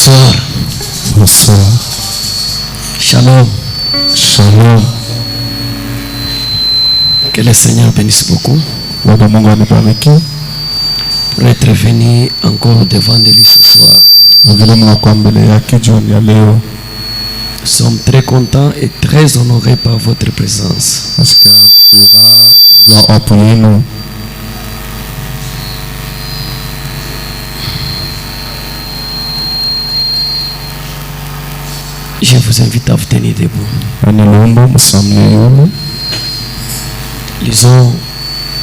Bonsoir. Bonsoir. Shalom. Shalom. Que le Seigneur bénisse beaucoup Baba Mungu anibariki pour être venu encore devant de lui ce soir. vile mnakuwa mbele yake jioni ya leo. Nous sommes très contents et très honorés par votre présence. Nasikia furaha ya hapo yenu. Je vous invite à vous tenir debout. Aniomba msamlie yule. Lisons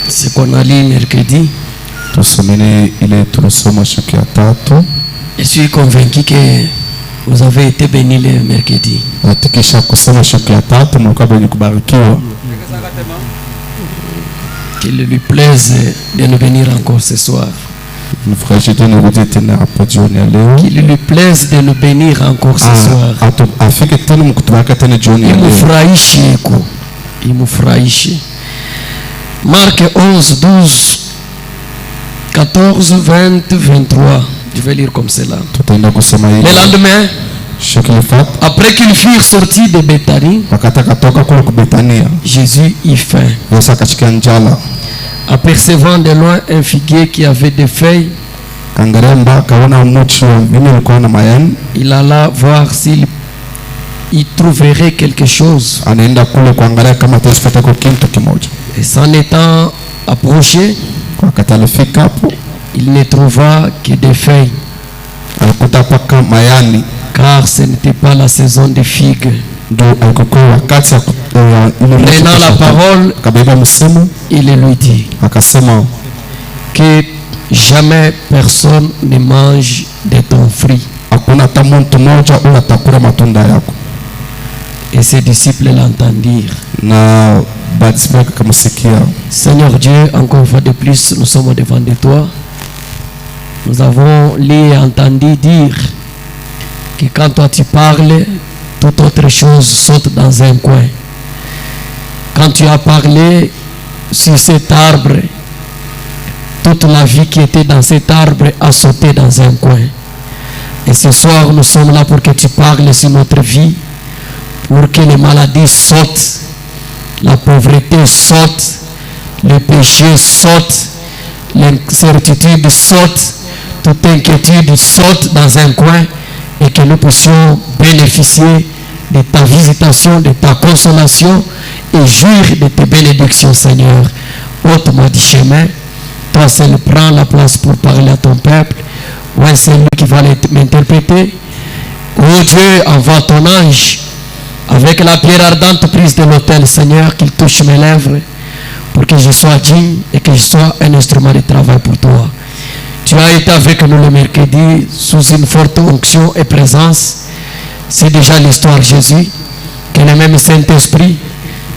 ce qu'on a lu mercredi. Tusomeni ile tulisoma siku ya tatu. Je suis convaincu que vous avez été bénis le mercredi. Natikisha kusoma siku ya tatu mlikuwa wenye kubarikiwa. Qu'il lui plaise de nous bénir encore ce soir. Qu'il lui plaise de nous bénir encore ce soir. Il me fraîche. Marc 11, 12, 14, 20, 23. Je vais lire comme cela. Le lendemain, après qu'ils furent sortis de Béthanie, Jésus y faim. Apercevant de loin un figuier qui avait des feuilles, il alla voir s'il y trouverait quelque chose. Et s'en étant approché, il ne trouva que des feuilles, car ce n'était pas la saison des figues. Prenant la parole, il lui dit que jamais personne ne mange de ton fruit. Et ses disciples l'entendirent. Seigneur Dieu, encore une fois de plus, nous sommes devant de toi. Nous avons lu et entendu dire que quand toi tu parles, toute autre chose saute dans un coin. Quand tu as parlé sur cet arbre, toute la vie qui était dans cet arbre a sauté dans un coin. Et ce soir, nous sommes là pour que tu parles sur notre vie, pour que les maladies sautent, la pauvreté saute, le péché saute, l'incertitude saute, toute inquiétude saute dans un coin, et que nous puissions bénéficier de ta visitation, de ta consolation et jouir de tes bénédictions, Seigneur. Ôte-moi du chemin. Toi seul prends la place pour parler à ton peuple. Ouais, c'est lui qui va m'interpréter. Oh Dieu, envoie ton ange avec la pierre ardente prise de l'autel, Seigneur, qu'il touche mes lèvres pour que je sois digne et que je sois un instrument de travail pour toi. Tu as été avec nous le mercredi sous une forte onction et présence. C'est déjà l'histoire Jésus, que le même Saint-Esprit,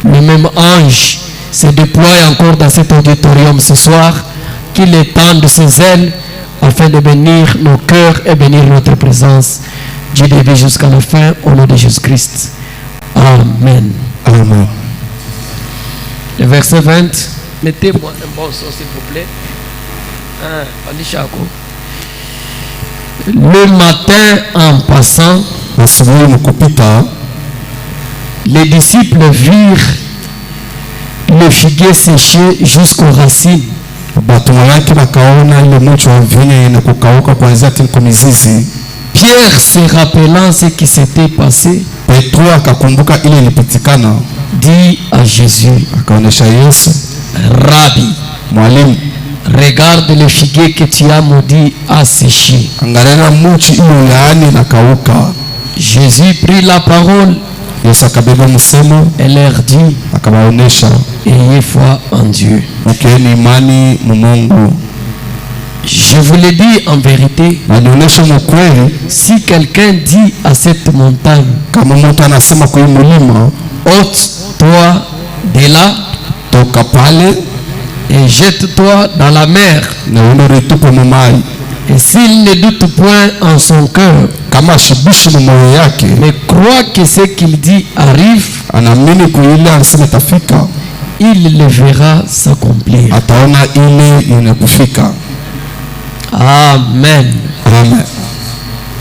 le même ange se déploie encore dans cet auditorium ce soir, qu'il étende ses ailes afin de bénir nos cœurs et bénir notre présence du début jusqu'à la fin, au nom de Jésus-Christ. Amen. Amen. Le verset 20. Mettez-moi un bon son s'il vous plaît. Le matin en passant, les disciples virent le figuier séché jusqu'aux racines. Pierre, se rappelant ce qui s'était passé, dit à Jésus, Rabbi, regarde le figuier que tu as maudit a séché. Jésus prit la parole et leur dit, ayez foi en Dieu. Je vous le dis en vérité, si quelqu'un dit à cette montagne, ôte-toi de là et jette-toi dans la mer, et s'il ne doute point en son cœur, mais croit que ce qu'il dit arrive, il le verra s'accomplir. Amen. Amen.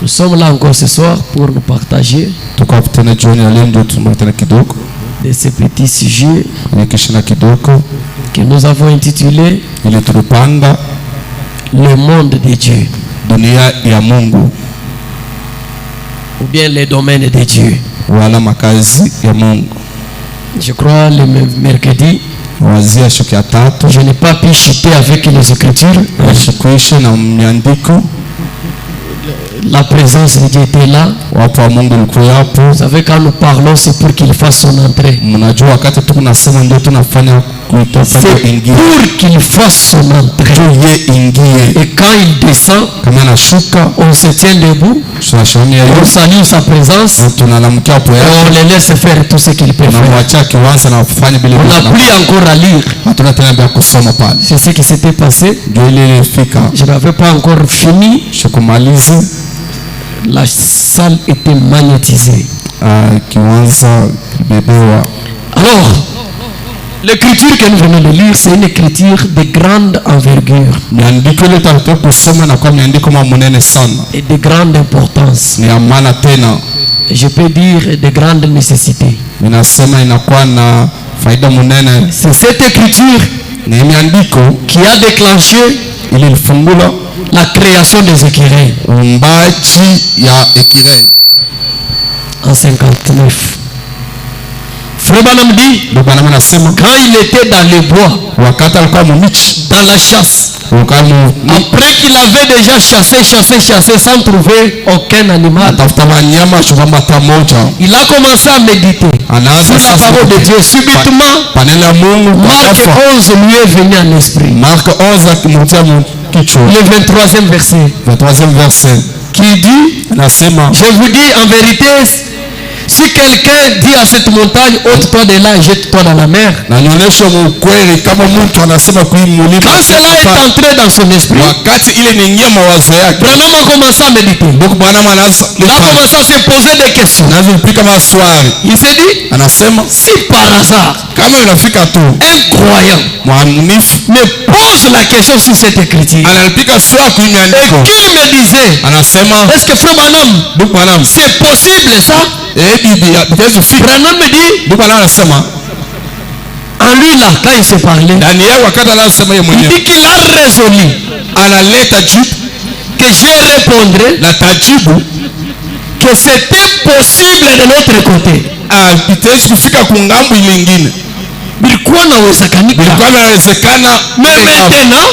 Nous sommes là encore ce soir pour nous partager tukakutana jioni ya leo ndio tumebatana kidogo de ce petit sujet nikishina kidogo que nous avons intitulé ile tulipanga le monde de Dieu dunia ya Mungu ou bien les domaines de Dieu. wala makazi ya Mungu. Je crois le mercredi wazia siku ya tatu je n'ai pas pu chuter avec les écritures. Shikuisha na miandiko. La présence de Dieu était là. Wapo wa Mungu ulikuwa hapo. Vous savez quand nous parlons c'est pour qu'il fasse son entrée. Mnajua wakati tunasema ndio tunafanya kuitoa ingie. Pour qu'il fasse son entrée. Ye ingie. Et quand il descend, kama anashuka, on se tient debout. On salue sa présence. On le laisse faire tout ce qu'il peut faire. On n'a plus encore à lire. C'est ce qui s'était passé. Je n'avais pas encore fini. La salle était magnétisée. Alors, l'écriture que nous venons de lire, c'est une écriture de grande envergure et de grande importance. Et je peux dire de grande nécessité. C'est cette écriture qui a déclenché la création des écureuils en 59. Frère Branham dit, quand il était dans les bois, dans la chasse, après qu'il avait déjà chassé sans trouver aucun animal, il a commencé à méditer sur la parole de Dieu. Subitement, Marc 11 lui est venu à l'esprit. Le 23e verset qui dit, je vous dis en vérité, si quelqu'un dit à cette montagne, ôte-toi de là et jette-toi dans la mer. Quand cela est entré dans son esprit, Branham a commencé à méditer. Il a commencé à se poser des questions. Il s'est dit, si par hasard, un croyant me pose la question sur cette écriture, et qu'il me disait, est-ce que Frère Branham, c'est possible ça? Branham me dit, en lui là, quand il se parlait, il dit qu'il a résolu que je répondrais que c'était possible de l'autre côté. Mais maintenant,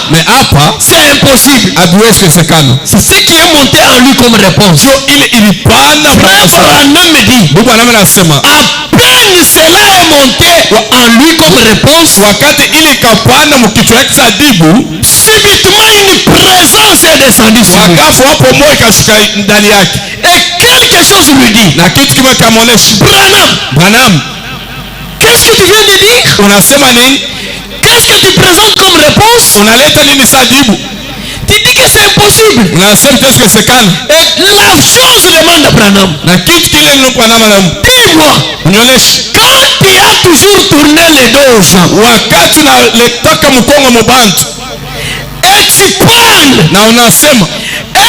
c'est impossible. C'est ce qui est monté en lui comme réponse. Branham me dit, à peine cela est monté en lui comme réponse, subitement une présence est descendue sur lui. Et quelque chose lui dit, Branham, qu'est-ce que tu viens de dire? Qu'est-ce que tu présentes comme réponse? Tu dis que c'est impossible. Et la chose demande Branham, dis-moi, quand tu as toujours tourné les dos aux gens et tu parles,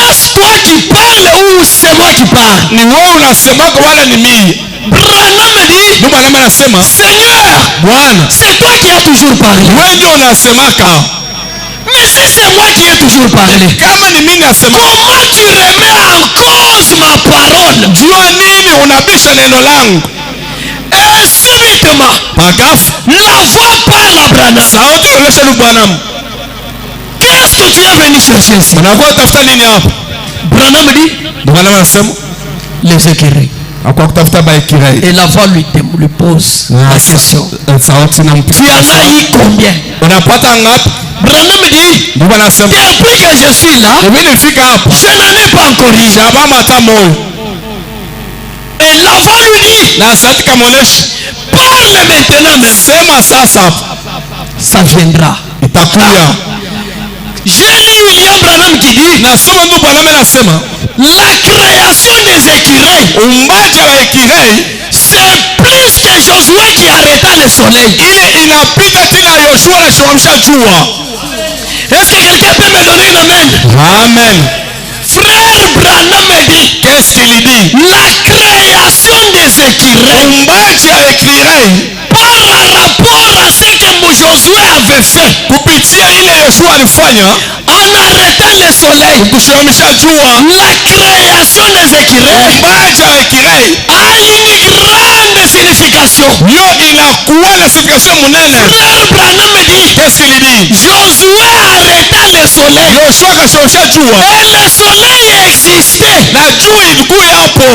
est-ce toi qui parles ou c'est moi qui parle? Branham me dit, Seigneur, c'est toi qui as toujours parlé. Mais si c'est moi qui ai toujours parlé, comment tu remets en cause ma parole? Et subitement, la voix parle à Branham. Qu'est-ce que tu es venu chercher ici? Branham me dit, les écureuils. Et la voix lui pose la question, tu en as eu combien? Branham me dit, depuis que je suis là, je n'en ai pas encore eu. Et la voix lui dit, parle maintenant même. Ça viendra. J'ai lu William Branham qui dit, la création des écureuils, c'est plus que Josué qui arrêta le soleil. Est-ce que quelqu'un peut me donner une amen? Amen. Frère, Frère Branham dit, qu'est-ce qu'il dit? la création des écureuils Uumbaji ya écureuil par rapport à ce que Josué avait fait kupitia ile Yoshua alifanya en arrêtant le soleil. kusimamisha jua, La création des écureuils uumbaji ya écureuil a une grande signification. yo inakuwa na signification munene. Frère Branham dit, Qu'est-ce qu'il dit? Josué arrêta le soleil Yoshua akasimamisha jua et le soleil existait. na jua ilikuwa hapo,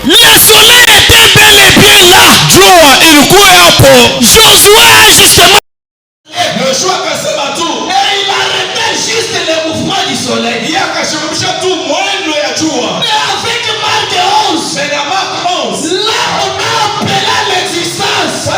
Le soleil était bel et bien là. jua ilikuwa hapo. Josué a justement Yoshua akasema tu, et il arrêtait juste le mouvement du soleil. yeye akasimamisha tu mwendo ya jua. Mais avec Marc 11, Mais na Mark 11 là on a appelé l'existence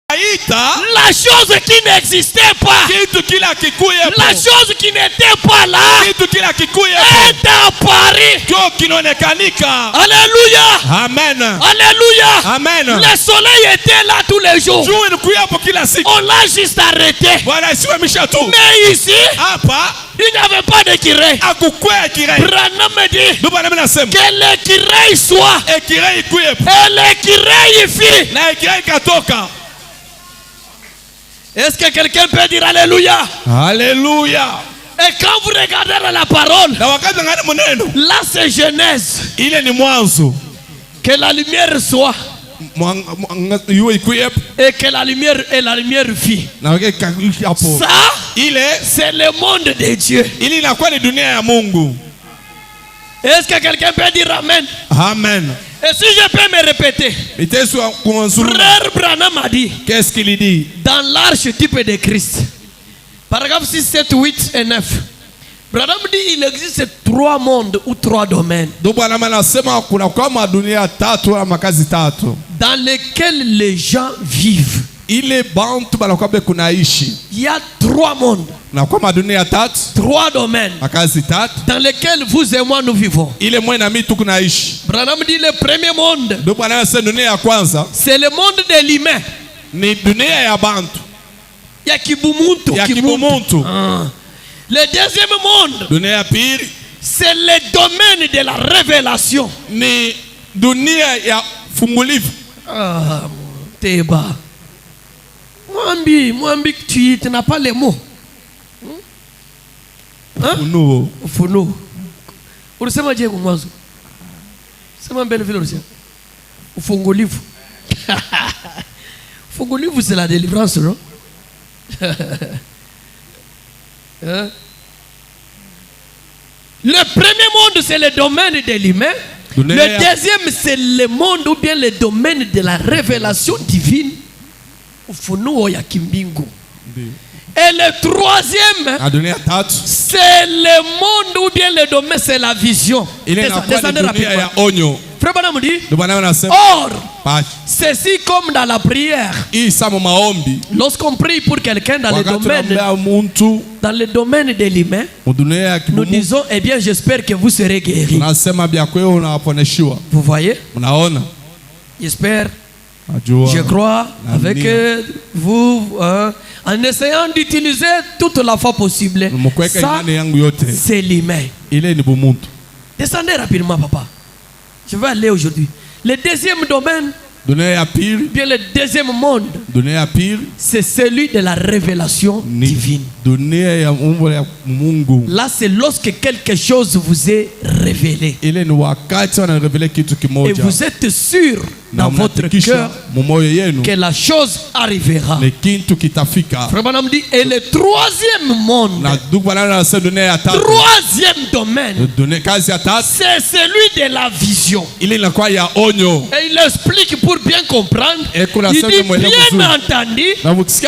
aita la chose qui n'existait pas. kitu kila kikuye La chose qui n'était pas là kitu kila kikuye est apparue. kio kinaonekanika. Alléluia. Amen. Alléluia. Amen. Le soleil était là tous les jours. Jua ilikuwa hapo kila siku. On l'a juste arrêté. Bwana isimamisha tu. Mais ici, Hapa il n'y avait pas d'écureuil. akukwe écureuil. Branham me dit Ndio bwana nasema que l'écureuil soit écureuil ikuye et l'écureuil fit. na écureuil katoka. Est-ce que quelqu'un peut dire Alléluia? Haleluya. Et quand vous regardez dans la parole, Na wakati ngani maneno là c'est Genèse. ile ni mwanzo. Que la lumière soit Yuo ikuye et que la lumière fit. na wakati hapo. Ça, Ile c'est le monde de Dieu. ili inakuwa ni dunia ya Mungu. Est-ce que quelqu'un peut dire Amen? Amen. Et si je peux me répéter, Itesu kuanzuru. Frère Branham a dit Qu'est-ce qu'il dit? dans l'archétype de Christ, paragraphe 6, 7, 8 et 9, Branham dit il existe 3 mondes ou 3 domaines Ndio bwana anasema kuna kama dunia tatu ama makazi tatu. dans lesquels les gens vivent. Ile bantu banakuwa kunaishi. Il y a 3 mondes, Na kama dunia tatu, 3 domaines makazi tatu. dans lesquels vous et moi nous vivons. Ile mwe na mimi tu kunaishi. Branham dit le premier monde, Ndio bwana anasema dunia ya kwanza c'est le monde de l'humain. ni dunia ya bantu. Ya kibumuntu. Ya kibumuntu. Ah. Le deuxième monde, Dunia ya pili c'est le domaine de la révélation. ni dunia ya fungulivu. Ah, Teba. Mwambi, tu n'as pas les mots. Hein? Unuo. Ufunuo. Ulisema je kwa mwanzo? Sema mbele vile ulisema. Ufungulivu. Ufungulivu c'est la délivrance, non? Hein? Le premier monde c'est le domaine de l'humain. Le deuxième c'est le monde ou bien le domaine de la révélation divine. Ufunuo ya kimbingu. Et le troisième, c'est le monde ou bien le domaine, c'est la vision. Descendez rapidement. Frère Branham dit, or, ceci comme dans la prière. Lorsqu'on prie pour quelqu'un dans le domaine de l'humain, nous disons, eh bien, j'espère que vous serez guéris. Vous voyez? J'espère. Je crois avec vous en essayant d'utiliser toute la foi possible. Ça, c'est l'humain. Descendez rapidement, papa. Je vais aller aujourd'hui. Le deuxième domaine, bien le deuxième monde, c'est celui de la révélation divine. Là, c'est lorsque quelque chose vous est révélé. Et vous êtes sûr dans votre cœur que la chose arrivera. Frère Branham dit, et le troisième monde, troisième domaine, c'est celui de la vision. Et il explique pour bien comprendre. Il dit bien entendu, c'est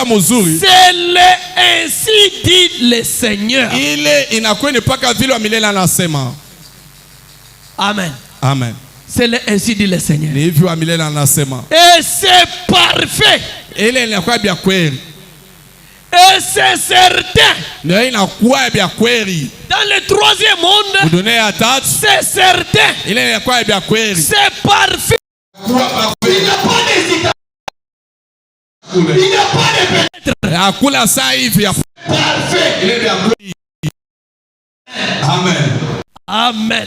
ainsi dit le Seigneur. Amen. Amen. C'est ainsi dit le Seigneur. Et c'est parfait. Et c'est certain. Dans le troisième monde, c'est certain. C'est parfait. Il n'y a pas d'hésitation. Il n'y a pas de peut-être. Parfait. Amen. Amen.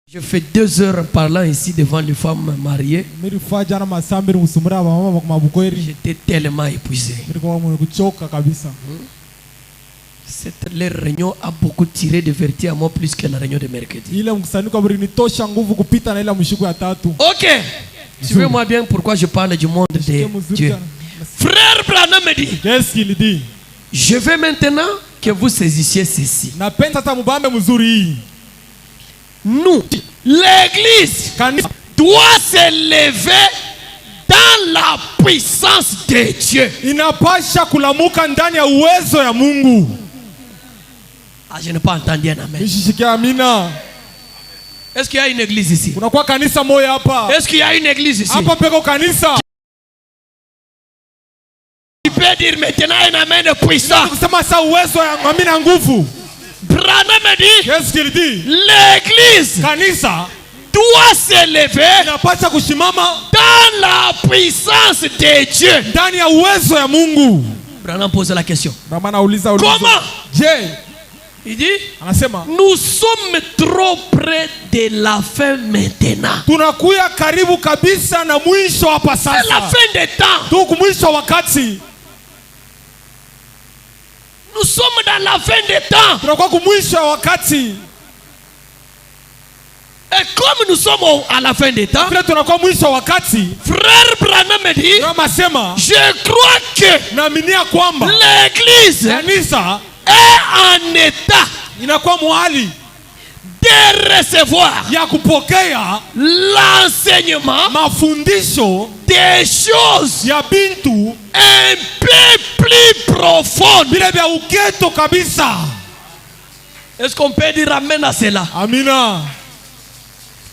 Je fais 2 heures en parlant ici devant les femmes mariées. J'étais tellement épuisé. Cette réunion a beaucoup tiré de vertu à moi plus que la réunion de mercredi. Ok. Suivez-moi bien pourquoi je parle du monde de Dieu. Frère Branham me dit, qu'est-ce qu'il dit? Je veux maintenant que vous saisissiez ceci. Nous, l'église doit se lever dans la puissance de Dieu. Ah, je n'ai pas entendu un amen. Est-ce qu'il y a une église ici? Est-ce qu'il y a une église ici? Tu peux dire maintenant un amen de puissance. Branham me dit, qu'est-ce qu'il dit? L'église doit se lever dans la puissance de Dieu. Branham pose la question. Comment? Il dit, nous sommes trop près de la fin maintenant. C'est la fin des temps. Nous sommes dans la fin des temps. Et comme nous sommes à la fin des temps, frère Branham me dit, je crois que l'église est en état de recevoir l'enseignement des choses un peu plus profondes. Est-ce qu'on peut dire amen à cela? Amina.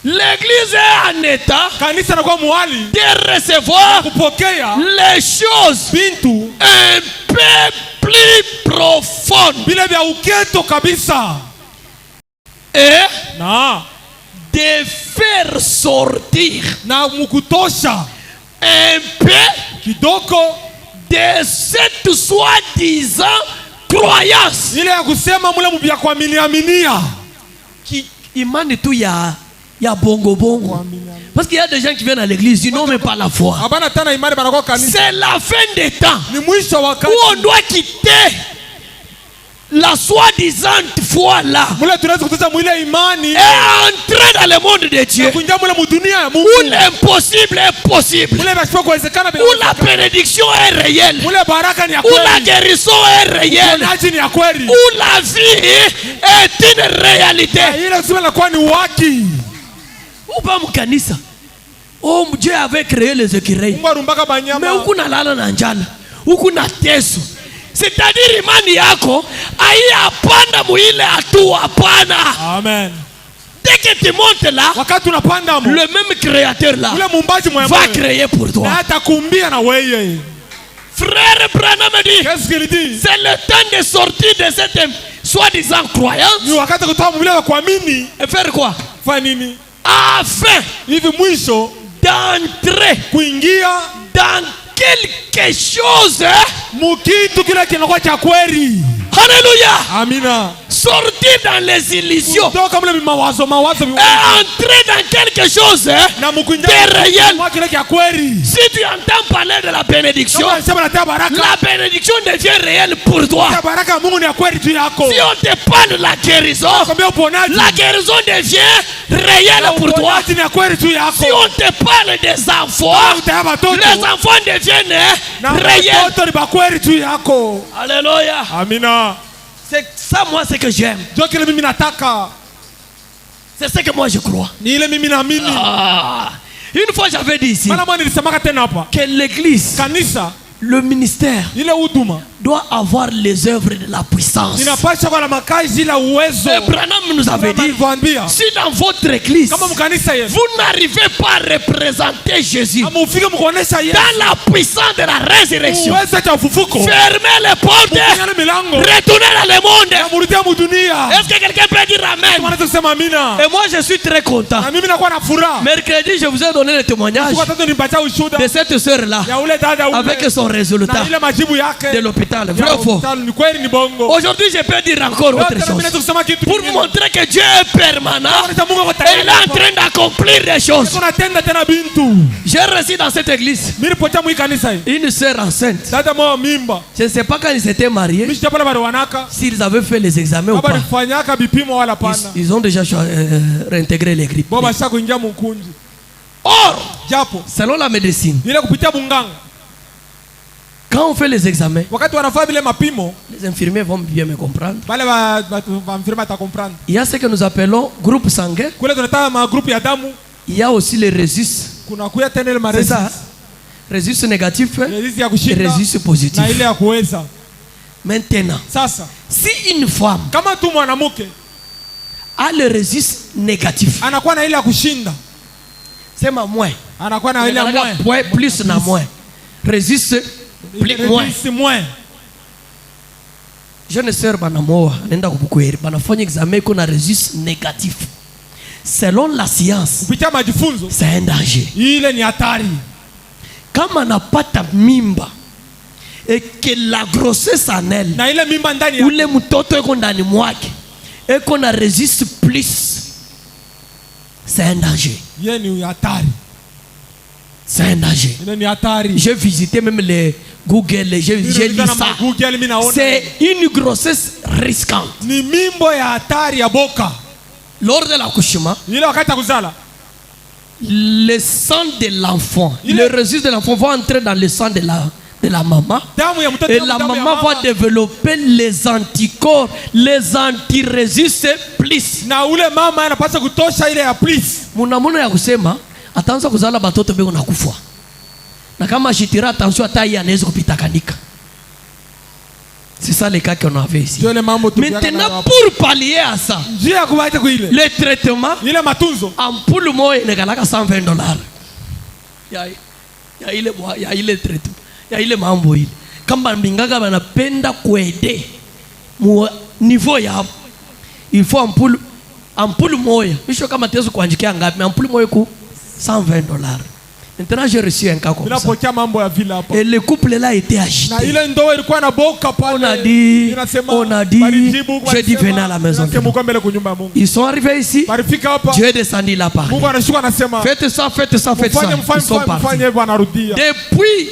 L'église est en état de recevoir les choses un peu plus profondes et de faire sortir un peu de cette soi-disant croyance qui imane tout ya bongo bongo. Parce qu'il y a des gens qui viennent à l'église, ils n'ont même pas la foi. C'est la fin des temps où on doit quitter la soi-disant foi là et entrer dans le monde de Dieu où l'impossible est possible, où la bénédiction est réelle, où la guérison est réelle, où la vie est une réalité. Ou pas mon kanisa. Oh, Dieu avait créé les écureuils. Mais où kuna lala na njala, où kuna teso. C'est-à-dire imani yako haiyapanda muile hatua hapana. Amen. Dès que tu montes là, le même créateur là va créer pour toi. Frère Branham me dit, c'est le temps de sortir de cette soi-disant croyance. Et faire quoi? Afin d'entrer dans quelque chose. Alléluia. Amina. Sortir dans les illusions et entrer dans quelque chose de réel. Si tu entends parler de la bénédiction, la bénédiction devient réelle pour toi. Si on te parle de la guérison devient réelle pour toi. Si on te parle des enfants, les enfants deviennent réels. Alléluia. Amina. C'est ça, moi, c'est que j'aime. C'est ce que moi je crois. Une fois j'avais dit ici que l'église, le ministère doit avoir les œuvres de la puissance. Et Branham nous avait dit, si dans votre église vous n'arrivez pas à représenter Jésus dans la puissance de la résurrection, fermez les portes, retournez dans le monde. Est-ce que quelqu'un peut dire amen? Et moi je suis très content. Mercredi je vous ai donné le témoignage de cette sœur là avec son résultat na ile majibu yake de l'hôpital. ya Vrai ou faux? hospitali ni kweli ni bongo. Aujourd'hui, je peux dire encore Leo autre tena mimi naweza chose. kusema kitu Pour kingine. montrer que Dieu est permanent, Kuonesha Mungu ako et tayari il est en hapa. train d'accomplir des choses. Tunatenda tena bintu. J'ai reçu dans cette église Mimi nilipotea mwi kanisa hii. une sœur enceinte. Dada moja mimba. Je ne sais pas quand ils s'étaient mariés, Mimi sijapata bado wanaka. s'ils avaient fait les examens ou Baba pas. nifanyaka bipimo wala pana. Ils ont déjà réintégré les grippes. Baba sasa kuingia mkunji. Or, Japo selon la médecine, ile kupitia bunganga. quand on fait les examens, Wakati wanafanya vile mapimo, les infirmiers vont bien me comprendre. wale wa mfirma ta comprendre. Il y a ce que nous appelons groupe sanguin. Kule tunataka ma groupe ya damu, Il y a aussi les résus. kuna kuya tena ile C'est maresi. ça. Résus négatif Resist ya et kushinda résus positif. na ile ya kuweza. Maintenant, Sasa si une femme kama tu mwanamke a le résus négatif, anakuwa na ile ya kushinda, c'est ma moins. anakuwa na ile ya moins. Point plus na moins. Résus plus moins. Resist moins. Jeune sœur banamoa nenda kubukweri banafanya examen iko na résus négatif. Selon la science, Kupitia majifunzo, c'est un danger. ile ni hatari. Kama anapata mimba et que la grossesse en elle, Na ile mimba ndani ya ule mtoto eko ndani mwake eko na résus plus, c'est un danger. yeye ni hatari. C'est un danger. Ile ni hatari. J'ai visité même les Google, j'ai lu ça. Google mimi naona. C'est une grossesse risquante. Ni mimbo ya hatari ya boka. Lors de l'accouchement, Ile wakati ya kuzala, le sang de l'enfant, Il le est- résus de l'enfant va entrer dans le sang de la maman. damu ya mtoto Et damu la ya maman va mama. développer les anticorps, les antirésus plus. Na ule mama anapaswa kutosha ile ya please. Munamuna ya kusema ataanza kuzala batoto beko nakufa. Na kama shitira attention hata yeye anaweza kupita kanika. C'est ça le cas qu'on avait ici. Ndio ile mambo tu. Maintenant pour pallier à ça, njia ya kubaita kuile. le traitement Ile matunzo ampoule moja inakalaka $120. Ya ile traitement. Ya ile mambo ile. Kama mbingaga banapenda kuede mu niveau ya hapo. Il faut ampoule moja. Misho kama tezo kuanjikia ngapi? Ampoule moja ku $120. Maintenant j'ai reçu un cas comme ça. ninapokea mambo ya vile hapa. Et le couple là était Na agité. ile ndoa ilikuwa na boka pale. On a dit, Inasema, on a dit, balijibu, j'ai dit, walisema, venez à la maison de inasema, Dieu. uko mbele kunyumba ya Mungu. Ils sont arrivés ici. Barifika hapa. Dieu est descendu là par. Mungu anashuka anasema, Faites ça, faites ça, faites ça. mfanye Ils sont mfanye partis. hivyo anarudia. Depuis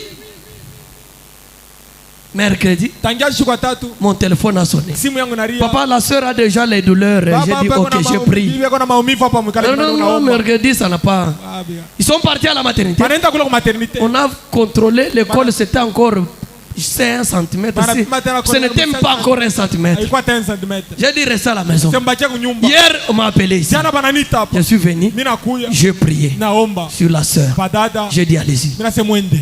mercredi, Tangia shuka tatu, mon téléphone a sonné. simu yangu inalia. Papa, la soeur a déjà les douleurs. J'ai dit, ok, j'ai pris. Bibi yako na maumivu hapa mkale Non, non, non, mercredi, ça n'a pas. Ils sont partis à la maternité. Wanaenda kule kwa maternité. On a contrôlé, l'école, c'était encore, c'est 1 centimètre. Ce n'était même pas encore 1 centimètre. Ilikuwa 10 cm. J'ai dit, restez à la maison. Sembakia kunyumba. Hier, on m'a appelé ici. Jana bananita hapa. Je suis venu, Mimi nakuya. j'ai prié Naomba. sur la sœur. Badada. J'ai dit, allez-y. Mimi nasema mwende.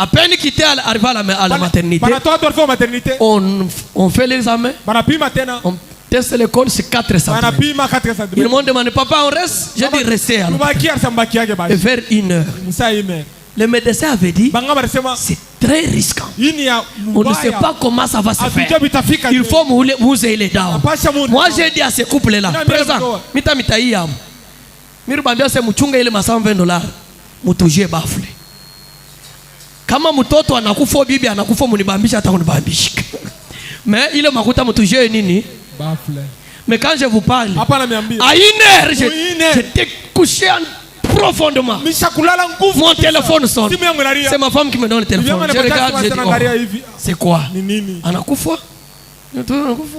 À peine quitté, arrivé à la maternité, Banatoa watu walifika maternité. on fait l'examen, Banapima tena. on teste l'école, c'est 4 centimètres. Banapima 4 Ils cm. m'ont demandé, papa, on reste? J'ai dit, restez alors. Tubakia sambaki yake Et basi. vers 1 heure, Musa ime. le médecin avait dit, Banga barisema c'est très risquant. hii ni ya On ne sait pas comment ça va se Hatujua faire. vitafika. Il faut mouser les dents. Pasha mundu. Moi, j'ai dit à ce couple-là, Non, présent, non. mita yam. Mirubambia se mchunga ile $120, mutujie bafle. Kama mtoto anakufa bibi anakufa munibambisha hata kunibambisha. Mais ile makuta mutujie nini? Bafle. Mais quand je vous parle, Hapa ananiambia. à 1 heure, Une heure. j'étais couché profondément. Misha kulala nguvu. Mon kabisa. téléphone sonne. Simu yangu inalia. C'est ma femme qui me donne le Bibi téléphone. yangu Je anapata regarde, je dis, simu anaangalia hivi. c'est quoi? Ni nini? Anakufa? Anakufa?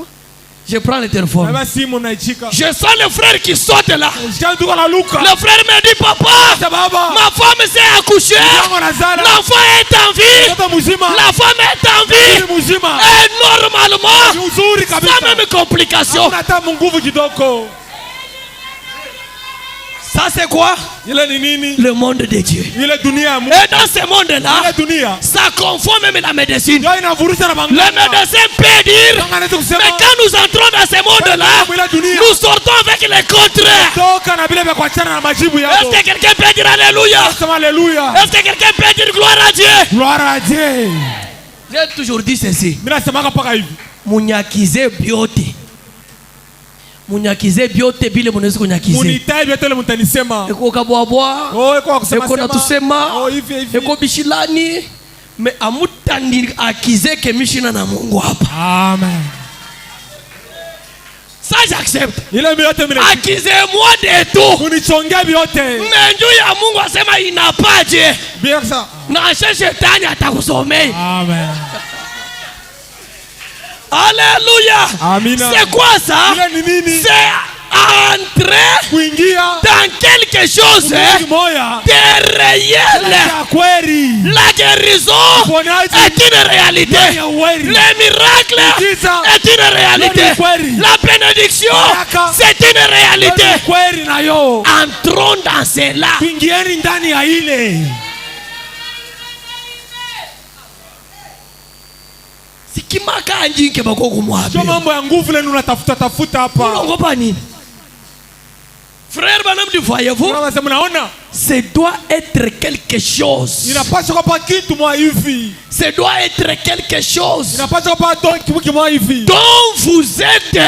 Je prends le téléphone. Baba simu naichika. Je sens le frère qui saute là. Shanduka na Luka. Le frère me dit, papa, Baba. ma femme s'est accouchée. Yangu anazala. L'enfant est en vie. Mtoto mzima. La femme est en vie. Ni mzima. Et normalement, Ni uzuri kabisa. sans même complication. Hakuna hata nguvu kidogo. Ça c'est quoi? Ile ni nini? Le monde de Dieu. Ile dunia ya Mungu. Et dans ce monde-là, Ile dunia. ça confond même la médecine. Ndio inavurusha na Le banganga. médecin peut dire, Banganga anaweza kusema. mais quand nous entrons dans ce monde-là, Ile dunia. nous sortons avec les contraires. Toka na vile vya kuachana na majibu Est-ce yako. que quelqu'un peut dire Alléluia? Sema haleluya. Est-ce que quelqu'un peut dire gloire à Dieu? Gloire à Dieu. J'ai toujours dit ceci. Mimi nasemaka paka hivi. Munyakize biote. Munyakize biote bile munaweza kunyakize. Munitai vyote ile mtanisema. Eko kabwabwa. Oh, eko kusema Eko sema. natusema. Oh, hivi hivi. Eko bishilani. Mais amutandi akize que mishina na Mungu hapa. Amen. Ça j'accepte. Ile miote mine. Accusez-moi de tout. Unichongea vyote. Mais njoo ya Mungu asema inapaje. Bien ça. Na shetani atakusomea. Amen. Alléluia. Amina. C'est quoi ça? C'est entrer dans quelque chose de réel. La guérison est une réalité. Le miracle est une réalité. La bénédiction c'est une réalité. Entrons dans cela. Sikimaka anjinke bakoko mwabe. Sio mambo ya nguvu lenu unatafuta hapa. Unaogopa nini? Frère Branham, voyez-vous? Ce doit être quelque chose. Ce doit être quelque chose dont vous êtes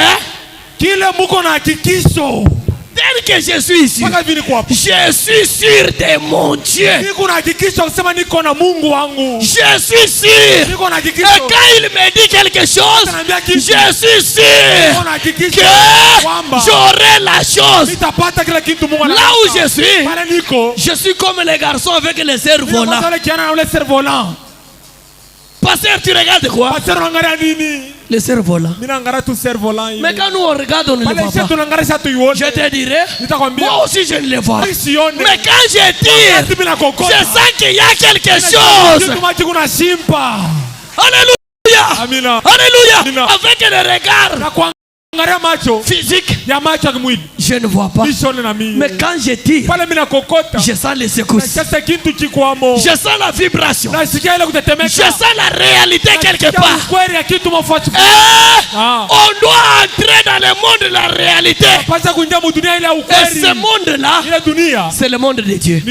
tel que je suis ici. Je suis sûr de mon Dieu. Je suis sûr. Et quand il me dit quelque chose, je suis sûr que j'aurai la chose. Là où je suis comme les garçons avec les cerfs-volants. Pasteur, tu regardes quoi? Le cerf-volant. Mais quand nous on regarde, on ne le voit pas. Je te dirais, moi aussi je ne le vois. Mais quand je tire, je sens qu'il y a quelque chose. Alléluia. Alléluia. Avec le regard physique, je ne vois pas. Mais quand je tire, je sens les secousses. Je sens la vibration. Je sens la réalité quelque part. On doit entrer dans le monde de la réalité. Et ce monde-là, c'est le monde de Dieu.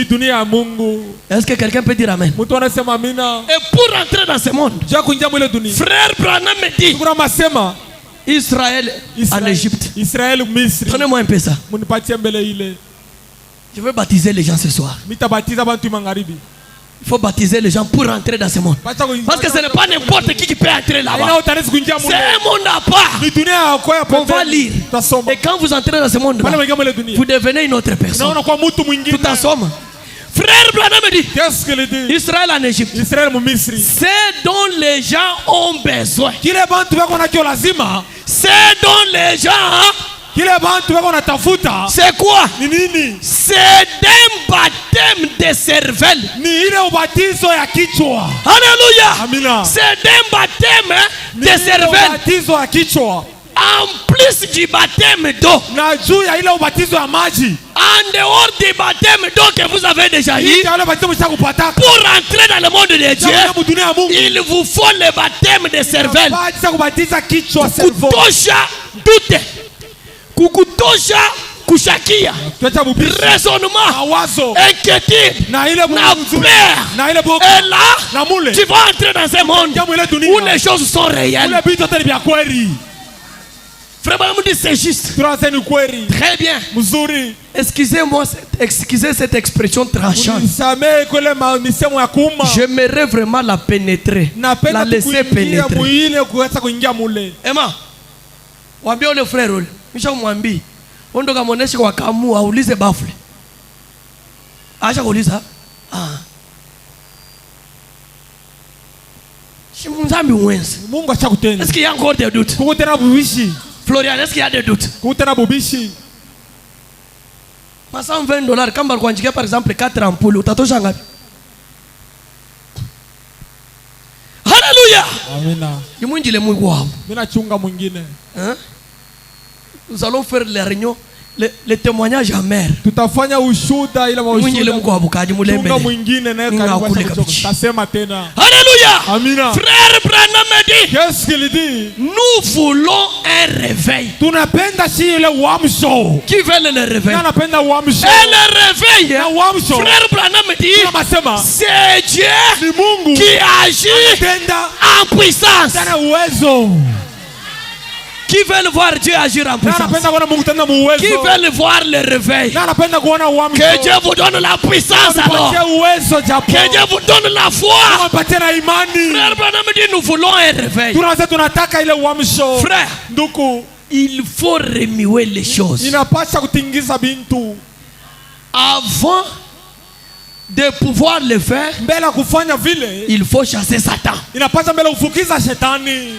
Est-ce que quelqu'un peut dire Amen? Et pour entrer dans ce monde, frère Branham me dit Israël en Égypte. Donnez-moi un peu ça. Je veux baptiser les gens ce soir. Il faut baptiser les gens pour entrer dans ce monde. Parce que ce n'est pas n'importe qui peut entrer là-bas. C'est un monde à part. On va lire. Et quand vous entrez dans ce monde, vous devenez une autre personne. Tout en somme. Frère Branham me dit Israël en Égypte. C'est dont les gens ont besoin. C'est dont les gens. C'est quoi? C'est d'un baptême de cervelle. Alléluia. C'est d'un baptême de cervelle. En plus du baptême d'eau. En dehors du baptême d'eau que vous avez déjà eu, pour entrer dans le monde de Dieu, il vous faut le baptême de cervelle. Kukutosha doute, kukutosha kushakia, raisonnement, inquiétude, na peur. Et là, tu vas entrer dans un monde où les choses sont réelles. Vraiment, c'est juste. Très bien. Excusez-moi, excusez cette expression tranchante. J'aimerais vraiment la pénétrer, la laisser pénétrer. Emma, wambie ole frère ole, misha mwambi, ondoka mwoneshe kwa kamu aulize bafle. Acha kuuliza. Shimuzambi mwenzi. Mungu achakutenda. Est-ce qu'il y a encore des doutes? Florian, est-ce qu'il y a des doutes? Kwa $120, kama walikuanjikia par exemple 4 ampoules, utatosha ngapi? Hallelujah. Amina. Yimwinjile Mungu wao. Mina chunga mwingine. Nous allons faire les réunions, les témoignages amers. Tutafanya ushuda ila mwingine Mungu wabukaji mulembele. Chunga mwingine naye tasema tena. Alléluia. Amina. Frère Branham me dit. Qu'est-ce qu'il dit? Nous voulons un réveil. Tunapenda si ile uamsho. Qui veut le réveil? Tunapenda uamsho. Et le réveil. Frère Branham me dit. C'est Dieu qui agit en puissance. Qui veulent voir Dieu agir en Na puissance? anapenda kuona Mungu tena Qui muwezo. veulent voir le réveil? Na anapenda kuona uamsho. Que Dieu vous donne la puissance alors. Mpatie uwezo japo. Que Dieu vous donne la foi. Mpatie na imani. Frère Branham dit nous voulons un réveil. Tunaweza tunataka ile uamsho. Frère, Ndugu, il faut remuer les choses. inapasha kutingiza bintu. Avant de pouvoir le faire, Mbele ya kufanya vile, il faut chasser Satan. inapasha mbele kufukiza shetani.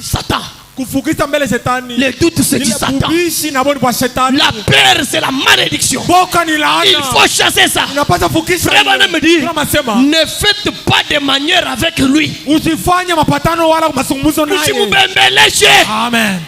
Satan. Kufukiza mbele shetani. Le doute c'est du Ile Satan. bubishi na boni kwa shetani. La peur c'est la malédiction. Boka ni laana. Il faut chasser ça. Inapasha fukisha. Frère Branham me dit, Tunasema, ne faites pas de manière avec lui. usifanye mapatano wala mazungumzo naye. Usimubembeleshe. Amen.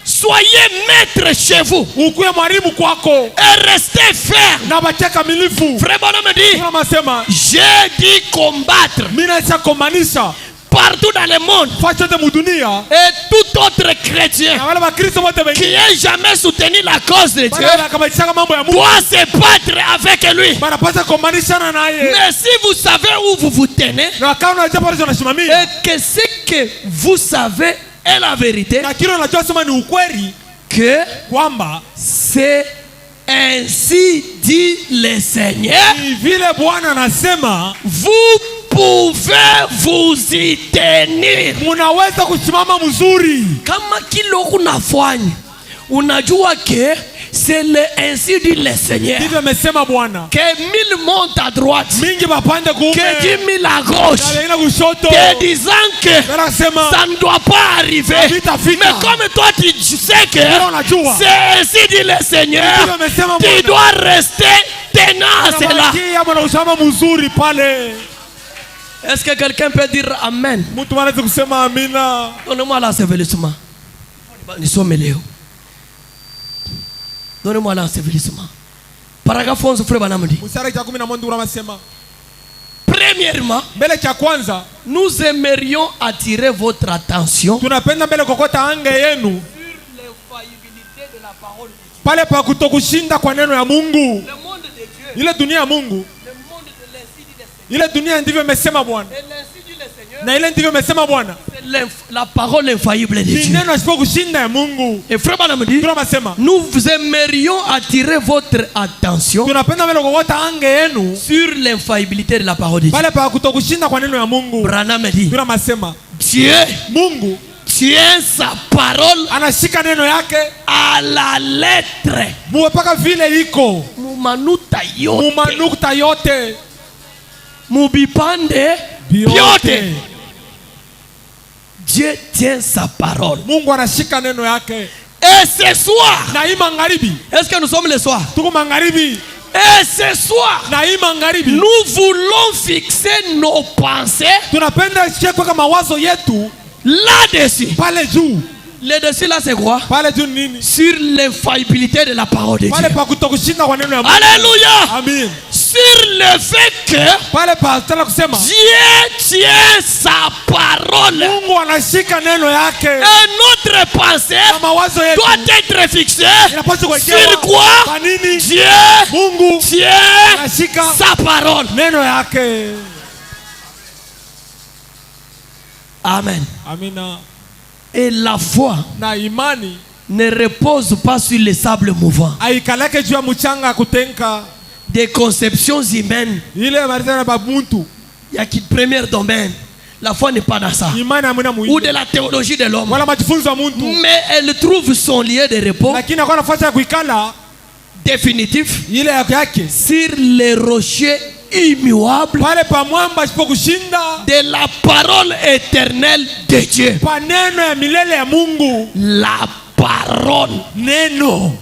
Soyez maître chez vous Ukuye mwalimu kwako et restez ferme. na bache kamilifu. Frère Branham me dit, Tunasema, j'ai dit combattre mimi naisha kumanisha partout dans le monde fashote mudunia et tout autre chrétien na wale bakristo wote qui wengine ait jamais soutenu la cause de Dieu bana wakabaisha mambo ya Mungu doit se battre avec lui. banapaswa kumanishana naye. Mais si vous savez où vous vous tenez Na kama unajua pale unasimamia et que ce que vous savez est la vérité, na kile unajua sema ni ukweli que kwamba c'est ainsi dit le Seigneur, ni vile Bwana anasema, vous pouvez vous y tenir. munaweza kusimama mzuri. Kama kilo unafanya unajua que c'est le ainsi dit le Seigneur, Ndivyo amesema Bwana. que 1000 montent à droite, Mingi bapande kuume que 10 000 à gauche, na wengine kushoto. te disant que Anasema ça ne doit pas arriver. Vita, vita. Mais comme toi tu sais que unajua c'est ainsi dit le Seigneur, ndivyo amesema tu Bwana. dois rester tenace là. Unabakia na usalama mzuri pale. Est-ce que quelqu'un peut dire Amen? Mtu anaweza kusema amina. Donnez-moi l'ensevelissement. Nous sommes léo. Donnez-moi l'ensevelissement. Paragraphe 11, frère Branham dit. Mstari cha 11 ndio unasema, Premièrement, mbele cha kwanza nous aimerions attirer votre attention tunapenda mbele kokota anga yenu pale pa kutokushinda kwa neno ya Mungu. Ile dunia ya Mungu, ile dunia ndivyo imesema Bwana, na ile ndivyo imesema Bwana, la parole infaillible de ni Dieu. neno asipo kushinda ya Mungu. Et frère Branham dit, Tunasema nous aimerions attirer votre attention tunapenda mbele kokota anga yenu sur l'infaillibilité de la parole de Dieu. pale pa kutokushinda kwa neno ya Mungu. Branham dit, Tunasema Dieu Mungu tient sa parole anashika neno yake à la lettre. mpaka vile iko Mumanuta yote. mumanukta yote Mubipande vyote. yote. Dieu tient sa parole. Mungu anashika neno yake. Et ce soir, Na hii magharibi, est-ce que nous sommes le soir? tuko magharibi, Et ce soir, na hii magharibi nous voulons fixer nos pensées tunapenda kuweka mawazo yetu là-dessus. pale juu. Le dessus là, c'est quoi? Pale juu nini? Sur l'infaillibilité de la parole de Pale Dieu. pa kutokushinda kwa neno ya Mungu. Alléluia. Amen. Sur le fait que Pale pa tena kusema Dieu tient sa parole. Mungu anashika neno yake. Et notre pensée Na mawazo yetu doit être fixée inapaswa kuwekewa sur quoi? kwa nini? Dieu Mungu tient anashika sa parole. neno yake. Amen. Amina. Et la foi Na imani ne repose pas sur les sables mouvants aikalake juu ya mchanga kutenka des conceptions humaines. ile maritana ba muntu. Il y a qui premier domaine. La foi n'est pas dans ça. Imani amuna Ou muhimu de la théologie de l'homme. wala majifunzo ya muntu, Mais elle trouve son lieu de repos lakini akona nafasi ya kuikala définitif ile yake sur les rochers immuables pale pa mwamba asipo kushinda de la parole éternelle de Dieu. pa neno ya milele ya Mungu. La parole. Neno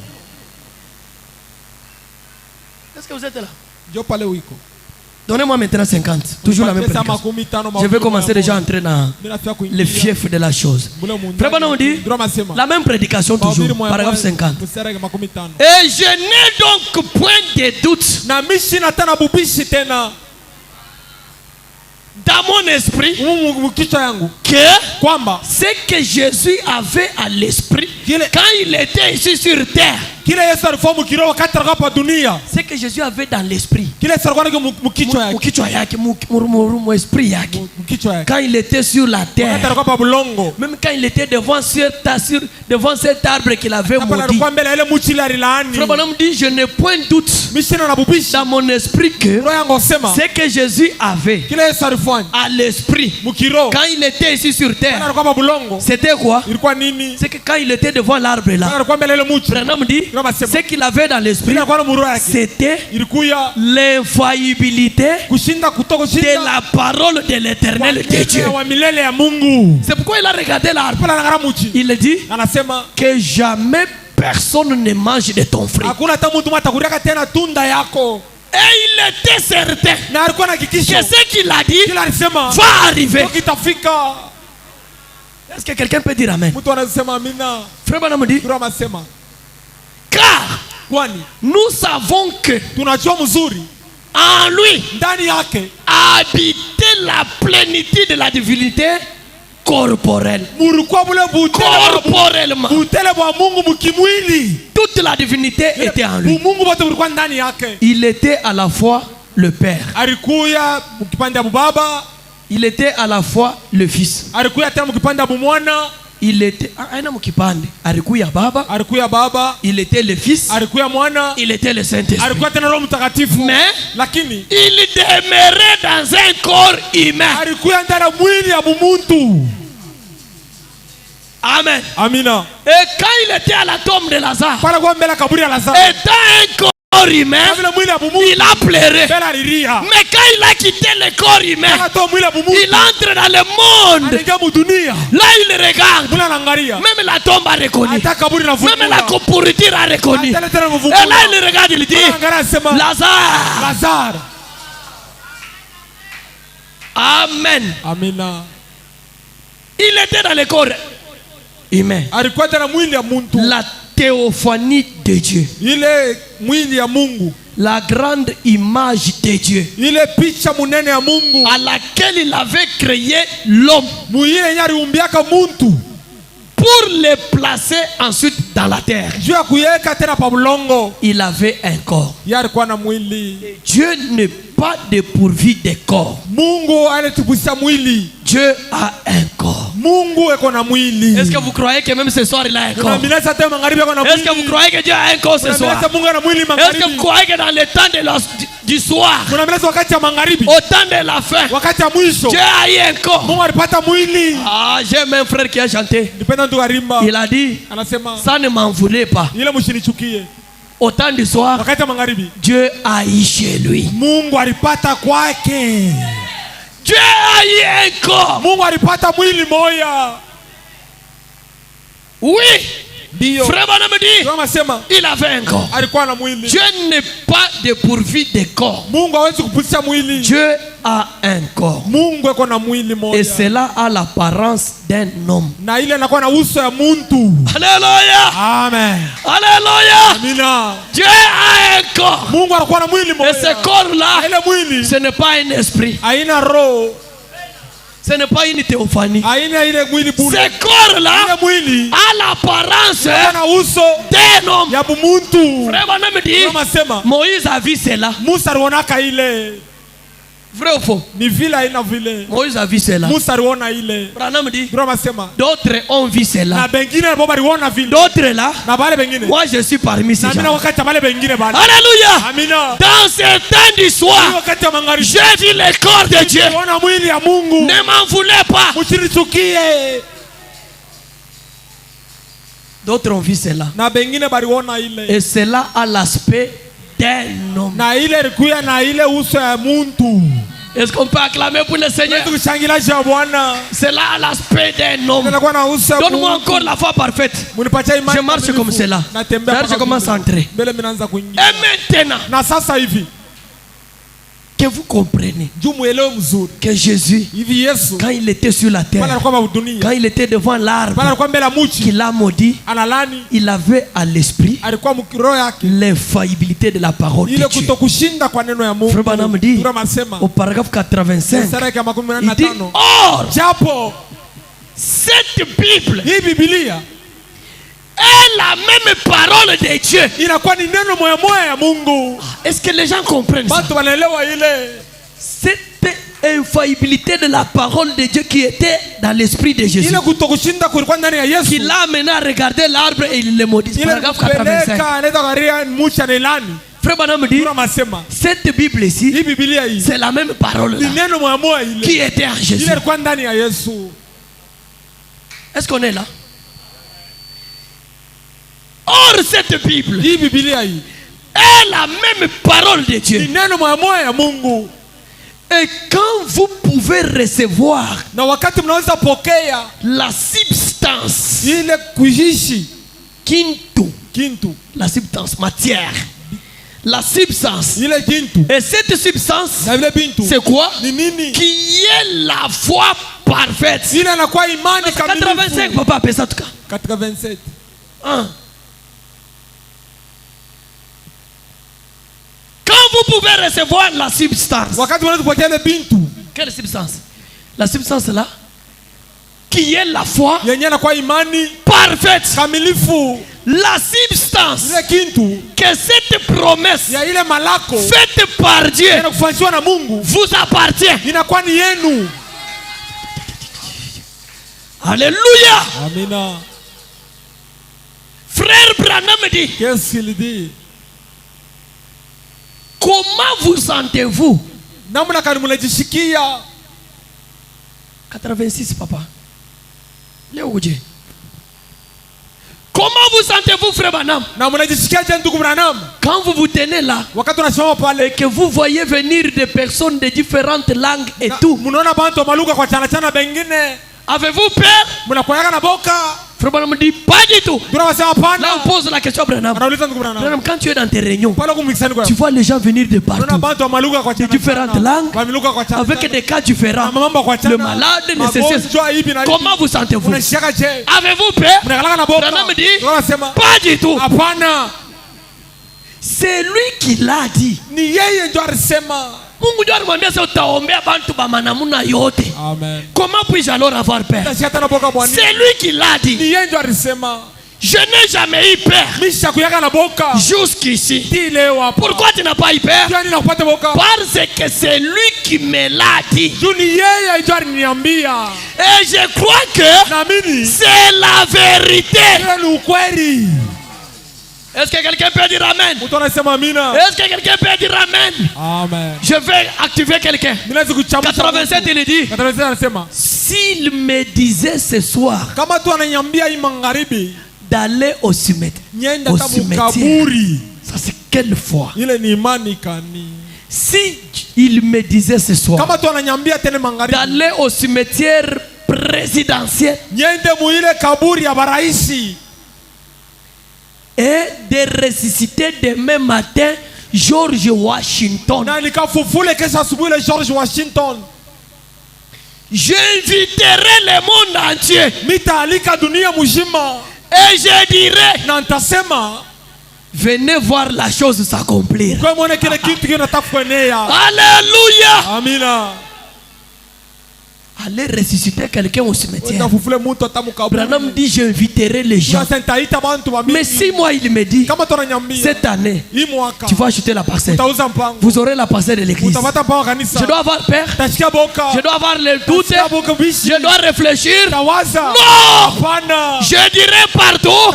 Est-ce que vous êtes là? jo pale uiko. Donnez-moi maintenant 50. Toujours la même Pesa prédication. makumi tano Je vais commencer déjà à entrer dans Ninafika kuingia le fief de la chose. Frère Branham dit Ndio nasema la même prédication toujours. Paragraphe 50. mstari makumi tano. Et je n'ai donc point de doute Na mishi na tena bubishi tena dans mon esprit kichwa yangu que kwamba ce que Jésus avait à l'esprit Kile- quand il était ici sur terre, kile Yesu alifanya mkiroho wakati alikuwa hapa dunia, c'est que Jésus avait dans l'esprit. kile Yesu alikuwa nacho mkichwa yake, Mkichwa yake, esprit yake. mkichwa yake Quand il était sur la wakati terre, alikuwa hapa bulongo, même quand il était devant cet arbre qu'il avait hapa maudit. alikuwa mbele ya ile mti ile alilaani. Frère Branham dit, je n'ai point doute Mishina na bubisha dans mon esprit que roho yangu sema ce que Jésus avait kile Yesu alifanya à l'esprit mkiroho quand il était ici sur wakati terre, alikuwa hapa bulongo, c'était quoi? ilikuwa nini? C'est que quand il était devant l'arbre Wakati là, alikuwa mbele ya ile mti, Branham dit, ce qu'il avait dans l'esprit, ile alikuwa na muro yake c'était ilikuwa l'infaillibilité kushinda kutoka de kushinda la parole de l'éternel de Dieu. wa milele ya Mungu. C'est pourquoi il a regardé l'arbre. Pala ngara mti Il dit anasema que jamais personne ne mange de ton fruit. hakuna hata mtu atakuriaka tena tunda yako, Et il était certain na alikuwa na que hakikisho ce qu'il a dit kila alisema va arriver. kitafika. Est-ce que quelqu'un peut dire amen? Mtu anasema amina. Frère Branham dit, Ndio anasema car kwani nous savons que tunajua mzuri en lui ndani yake habitait la plénitude de la divinité corporelle. mulikuwa bule Corporellement. butele bwa Mungu mkimwili, Toute la divinité était en lui. Mungu wote ulikuwa ndani yake. Il était à la fois le Père. Alikuya mkipande ya baba, Il était à la fois le Fils. alikuya tena mkipande ya mwana, Il était aina mukipande. Alikuya Baba. alikuya baba, Il était le Fils. alikuya mwana, Il était le Saint-Esprit. alikuya tena Roho Mtakatifu. Mais Lakini il demeurait dans un corps humain. alikuya ndani ya mwili ya bumuntu. Amen. Amina. Et quand il était à la tombe de Lazare, Pala kwa mbele ya kaburi ya Lazaro, étant un corps humain, vile mwili ya bumuntu il a pleuré. mbele alilia. Mais quand il a quitté le corps humain, Akatoa mwili ya bumuntu, il entre dans le monde. aliingia mudunia. Là, il regarde. Mula anaangalia. Même la tombe a reconnu. Hata kaburi na Même la pourriture a reconnu. Hata tena Et kuvumbua. là, il regarde, il dit, Anaangalia anasema Lazare. Lazaro. Amen. Amina. Il était dans le corps humain. Alikuwa tena mwili ya muntu. La théophanie de Dieu. Ile mwili ya Mungu. La grande image de Dieu. Ile picha munene ya Mungu. À laquelle il avait créé l'homme. Mwili yenye aliumbiaka muntu. Pour le placer ensuite dans la terre. Juu ya kuyeka tena pa bulongo. Il avait un corps. Yeye alikuwa na mwili. Dieu n'est pas dépourvu de corps. Mungu anatupusia mwili. Dieu a un corps. Mungu eko na mwili. Est-ce que vous croyez que même ce soir il a un corps? Unaamini hata magharibi eko na mwili. Est-ce que vous croyez que Dieu a un corps ce soir? Unaamini Mungu ana mwili Est-ce que magharibi. vous croyez que dans le temps du soir, Unaamini wakati ya magharibi, au temps de la fin, wakati ya mwisho, Dieu a eu un corps? Mungu alipata mwili. Ah, j'ai même un frère qui a chanté. Nipenda ndugu arimba. Il a dit, Anasema ça ne m'en voulait pas. ile mshinichukie. Au temps du soir, Wakati ya magharibi, Dieu a eu chez lui. Mungu alipata kwake. Dieu a eu un corps. Mungu alipata mwili moya. Oui. Ndio. Frère Branham dit, Anasema il avait un corps. alikuwa na mwili. Dieu n'est pas dépourvu de corps. Mungu hawezi kuputisha mwili. Dieu a un corps. Mungu eko na mwili moya. Et cela a l'apparence d'un homme. Na ile inakuwa na uso ya muntu. Alléluia. Amen. Alléluia. Amina. Dieu a un corps. Mungu anakuwa na mwili Et moya. ce corps-là, Ile mwili ce n'est pas un esprit. haina roho. Ce n'est pas une théophanie. Haina ile mwili bure. Ce corps-là Ile mwili a l'apparence na uso d'un homme. ya bumuntu. Frère Branham dit, Anasema Moïse a vu cela. Musa alionaka ile. Vrai ou faux? Ni vile haina vile. Moïse a vu cela. Musa aliona ile. Branham dit, Ndio anasema d'autres ont vu na cela. bengine nabo baliona vile. D'autres là, Na bale bengine. moi je suis parmi ces Na mina gens. wakati ya bale bengine bale. Alléluia. Amina. Dans ce temps du soir, Wakati ya magharibi. j'ai vu le corps de Dieu. Ona mwili ya Mungu. Ne m'en voulez pas. Msinichukie. D'autres ont vu cela. Na bengine baliona ile. Et cela a l'aspect d'un homme. Na ile ilikuwa na ile uso ya muntu. Est-ce qu'on peut acclamer pour le Seigneur? Tukishangilia juu ya Bwana. Cela a l'aspect d'un homme. Inakuwa na uso ya Donne-moi Mungu. encore la foi parfaite. Munipatie imani. Je marche comme cela. Natembea D'ailleurs, je commence à entrer. Mbele minaanza kuingia. Et maintenant, Na sasa hivi que vous comprenez juu muelewe mzuri. que Jésus, Hivi Yesu quand il était sur la pale terre, alikuwa mabudunia. quand il était devant Pale l'arbre alikuwa mbele ya muchi. qu'il a maudit, Analani il avait à l'esprit alikuwa mkiroho yake. l'infaillibilité de la parole de Ile Dieu. kutokushinda kwa neno ya Mungu. Frère Branham dit, Tura masema. au paragraphe 85, Sura ya 15. il dit, or, Japo cette Bible hii Biblia est la même parole de Dieu. inakuwa ni neno moya moya ya Mungu. Est-ce que les gens comprennent ça? Watu wanaelewa ile. Cette infaillibilité de la parole de Dieu qui était dans l'esprit de Jésus, Ile kutokushinda kulikuwa ndani ya Yesu. qui l'a amené à regarder l'arbre et il le maudit. Ile Paragraphe 85. kupeleka anaenda garia mucha na ilani. Frère Branham dit, Tunasema cette Bible ici, hii Biblia hii c'est la même parole ni là, neno moya moya ile. qui était en Jésus. Ile ilikuwa ndani ya Yesu. Est-ce qu'on est là? Or, cette Bible Hii Biblia hii est la même parole de ni Dieu. neno moya moya ya Mungu. Et quand vous pouvez recevoir Na wakati mnaweza pokea la substance, ile kuishi kintu, la substance, matière, la substance, ile kintu et cette substance, na ile bintu c'est quoi? ni nini? Qui est la foi parfaite. Ile inakuwa imani 85, kamilifu. papa, appelle ça en tout cas. 87. Hein? Quand vous pouvez recevoir la substance, Wakati mnaweza kupokea ile bintu quelle substance? La substance là, qui est la foi yenye inakuwa imani parfaite. kamilifu. La substance Ile kintu que cette promesse ya ile malako faite par Dieu inakufanywa na Mungu vous appartient. inakuwa ni yenu. Alléluia. Amina. Frère Branham dit, Qu'est-ce qu'il dit? comment vous sentez-vous? Namna gani mnajisikia? 86 papa. Leo uje. Comment vous sentez-vous, frère Branham? Na mnajisikia je ndugu Branham? Quand vous vous tenez là Wakati unasimama et pale que vous voyez venir des personnes de différentes langues et tout, mnaona bantu wa malugha kwa chana chana bengine, avez-vous peur? mnakoyaga na boka. Frère Branham dit pas du tout. Tunasema hapana. Là on pose la question à Branham. Anauliza ndugu Branham. Branham, quand tu es dans tes réunions, Pale kumikisani kwa. tu vois les gens venir de Unaona partout, bantu wa malugha kwa chana différentes langues, Wa malugha kwa chana. avec des cas différents. Mambo kwa chana. Le malade nécessaire. Magonjwa hivi na hivi. Comment vous sentez-vous? Unashika je? Avez-vous peur? Mnakalaka na boka. Branham dit Tunasema pas du tout. hapana. C'est lui qui l'a dit. Ni yeye ndio alisema. Mungu ndio alimwambia sasa utaombea bantu ba manamuna yote. Amen. Comment puis-je alors avoir peur? Nashika na boka bwana. C'est lui qui l'a Ni dit. yeye ndio alisema. Je n'ai jamais eu peur Misha kuyaga na boka. jusqu'ici. Ti leo hapa. Pourquoi tu n'as pas eu peur? Jua nini nakupata boka? Parce que c'est lui qui me l'a dit. Juu ni yeye ndio aliniambia. Et je crois que Naamini c'est la vérité. ile ni ukweli. Est-ce que quelqu'un peut dire amen? Mtu anasema amina. Est-ce que quelqu'un peut dire amen? Amen. Je vais activer quelqu'un. Mimi naweza kuchambua. 87 il dit, 87 anasema s'il me disait ce soir kama tu ananiambia hii magharibi d'aller au cimetière, nyenda au tabu cimetière, kaburi, ça c'est quelle foi? ile ni imani kani. Si il me disait ce soir Kama tu ananiambia tena magharibi d'aller au cimetière présidentiel nyende mu ile kaburi ya baraisi et de ressusciter demain matin George Washington, na nikafufule kesho asubuhi ile George Washington, j'inviterai le monde entier mitaalika dunia mzima et je dirai, na nitasema venez voir la chose s'accomplir. kwa muone kile kitu kinataka kuenea. Alléluia. Amina. Allez ressusciter quelqu'un au cimetière. Utafufule mtu atamu kaburi. Branham dit j'inviterai les gens. Sasa nitaita bantu wa Mais si moi il me dit kama tu ananiambia cette année hii mwaka tu vas acheter la parcelle, utauza mpango, vous aurez la parcelle de l'église, utapata mpango kanisa. je dois avoir peur, Tashikia boka. je dois avoir le doute, Tashikia boka bishi. je dois réfléchir. Tawaza. Non, Hapana. je dirai partout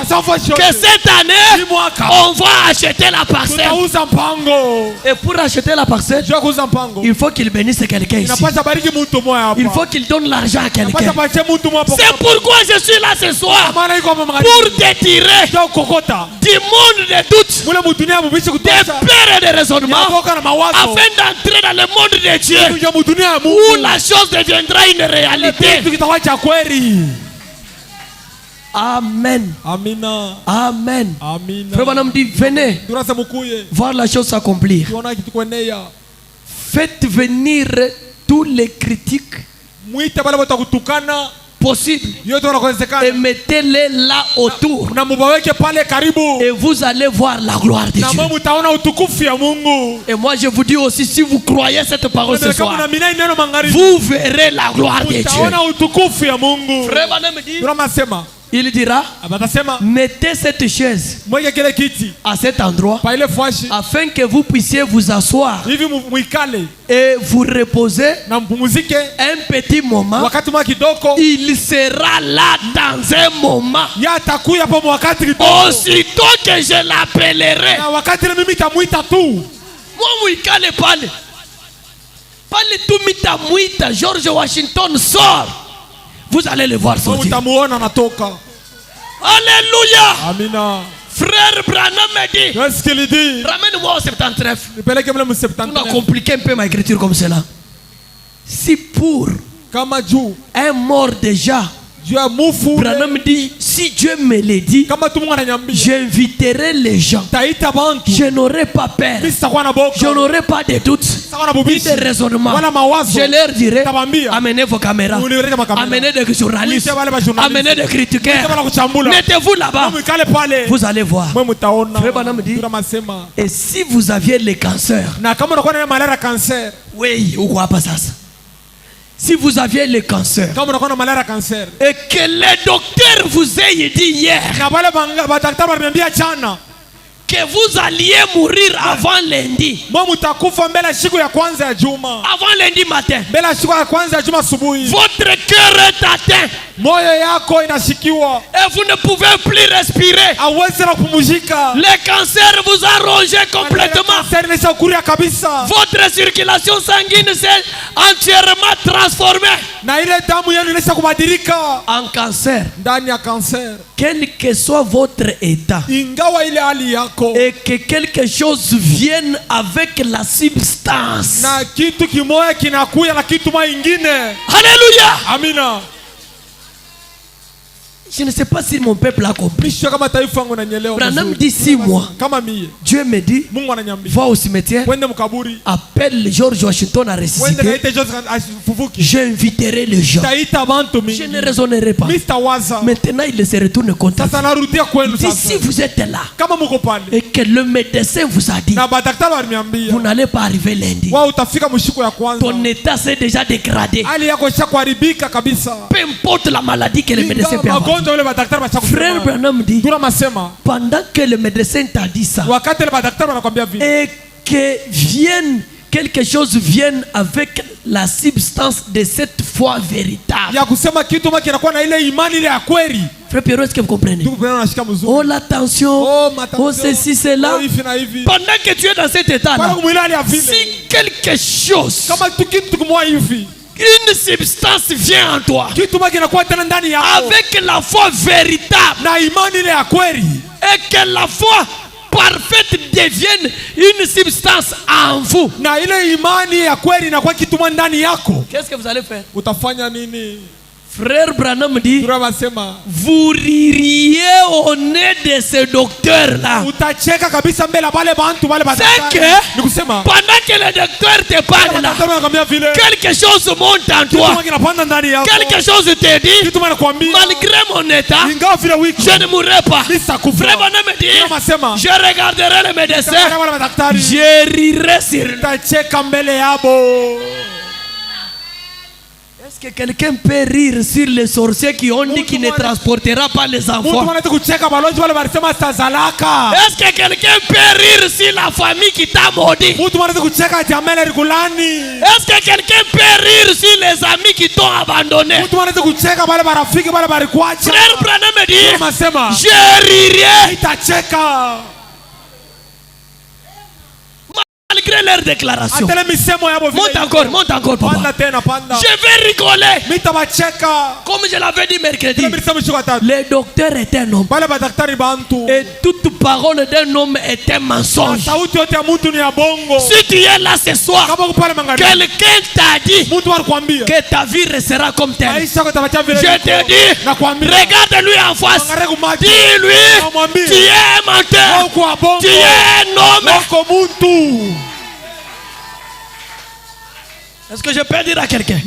que cette année on va acheter la parcelle. Tutauza mpango. Et pour acheter la parcelle, Je kuuza mpango. il faut qu'il bénisse quelqu'un ici. Inapasha bariki mtu moja hapa. Il faut qu'il donne l'argent à quelqu'un. Inapasha bache mtu moja hapo. C'est pourquoi je suis là ce soir, Maana iko hapa magharibi. pour te tirer Ndio kokota. du monde de doute, Mule mudunia mubishi des kutosha. peurs et des raisonnements, Kutoka na mawazo. afin d'entrer dans le monde de Dieu Kuja mudunia ya où Mungu. la chose deviendra une réalité. Kitu kitakuwa cha kweli. Amen. Amina. Amen. Amina. Frère Branham dit venez Tunasa mukuye. voir la chose s'accomplir. Tuona kitu kuenea. Faites venir tous les critiques Muite bale wote kutukana. possibles Yote et wanakosekana. mettez-les là autour. Na mubaweke pale karibu. Et vous allez voir la gloire de Na Dieu. mwe mtaona utukufu ya Mungu. Et moi je vous dis aussi, si vous croyez cette parole ce Kama soir, unaamini neno magharibi. vous verrez la gloire de Dieu. Utaona utukufu ya Mungu. Frère Branham dit, Tunasema il dira, Abatasema mettez cette chaise mweke kile kiti à cet endroit pa ile fwashi afin que vous puissiez vous asseoir hivi muikale et vous reposer na mpumuzike un petit moment. wakati mwa kidogo. Il sera là dans un moment. Ya atakuya hapo wakati kidogo. Aussitôt que je l'appellerai. Na wakati mimi tamuita tu. Moi muikale pale. Pale tu mitamuita George Washington sort. Vous allez le voir sortir. Mtamuona anatoka. Alléluia. Amina. Frère Branham me dit. Qu'est-ce qu'il dit? Ramène-moi au 79. Nipeleke mle mu 79. On a compliqué un peu ma écriture comme cela. Si pour kama juu un mort déjà, Branham dit, si Dieu me le dit, j'inviterai les gens. Je n'aurai pas peur. Je n'aurai pas de doute ni de raisonnement. Je leur dirai, amenez vos caméras, amenez des journalistes, amenez des critiqueurs, mettez-vous là-bas. Vous allez voir. Frère Branham dit, et si vous aviez le cancer, oui, ou quoi pas ça? Si vous aviez le cancer et que le docteur vous ait dit hier que vous alliez mourir avant lundi, avant lundi matin, votre cœur est atteint et vous ne pouvez plus respirer. Le cancer vous a rongé complètement. Votre circulation sanguine s'est entièrement transformée en cancer. Quel que soit votre état et que quelque chose vienne avec la substance. Alléluia. Amina. Je ne sais pas si mon peuple a compris. Branham dit 6 mois. Dieu me dit, va au cimetière, appelle George Washington à ressusciter. J'inviterai les gens. Je ne raisonnerai pas. Maintenant il se retourne contre vous. Il dit, si vous êtes là et que le médecin vous a dit, vous n'allez pas arriver lundi, ton état s'est déjà dégradé. Peu importe la maladie que le médecin peut avoir. Frère Branham dit, pendant que le médecin t'a dit ça et que quelque chose vienne avec la substance de cette foi véritable. Frère Pierrot, est-ce que vous comprenez? Oh l'attention, oh ceci, cela. Pendant que tu es dans cet état-là, si quelque chose, une substance vient en toi avec la foi véritable et que la foi parfaite devienne une substance en vous, qu'est-ce que vous allez faire? Frère Branham dit, vous ririez au nez de ce docteur-là. C'est que pendant que le docteur te parle là, quelque chose monte en toi. Quelque chose te dit, malgré mon état, je ne mourrai pas. Frère Branham dit, je regarderai le médecin, je rirai sur lui. Est-ce que quelqu'un peut rire sur les sorciers qui ont dit qu'il ne transportera pas les enfants? Est-ce que quelqu'un peut rire sur la famille qui t'a maudit? Est-ce que quelqu'un peut rire sur les amis qui t'ont abandonné? Frère Branham me dit, je rirai malgré leur déclaration. Monte encore, papa. Je vais rigoler. Comme je l'avais dit mercredi, le docteur est un homme. Et toute parole d'un homme est un mensonge. Si tu es là ce soir, quelqu'un t'a dit que ta vie restera comme telle. Je te dis, regarde-lui en face. Dis-lui, tu es un menteur. Tu es un homme. Est-ce que je peux dire à quelqu'un?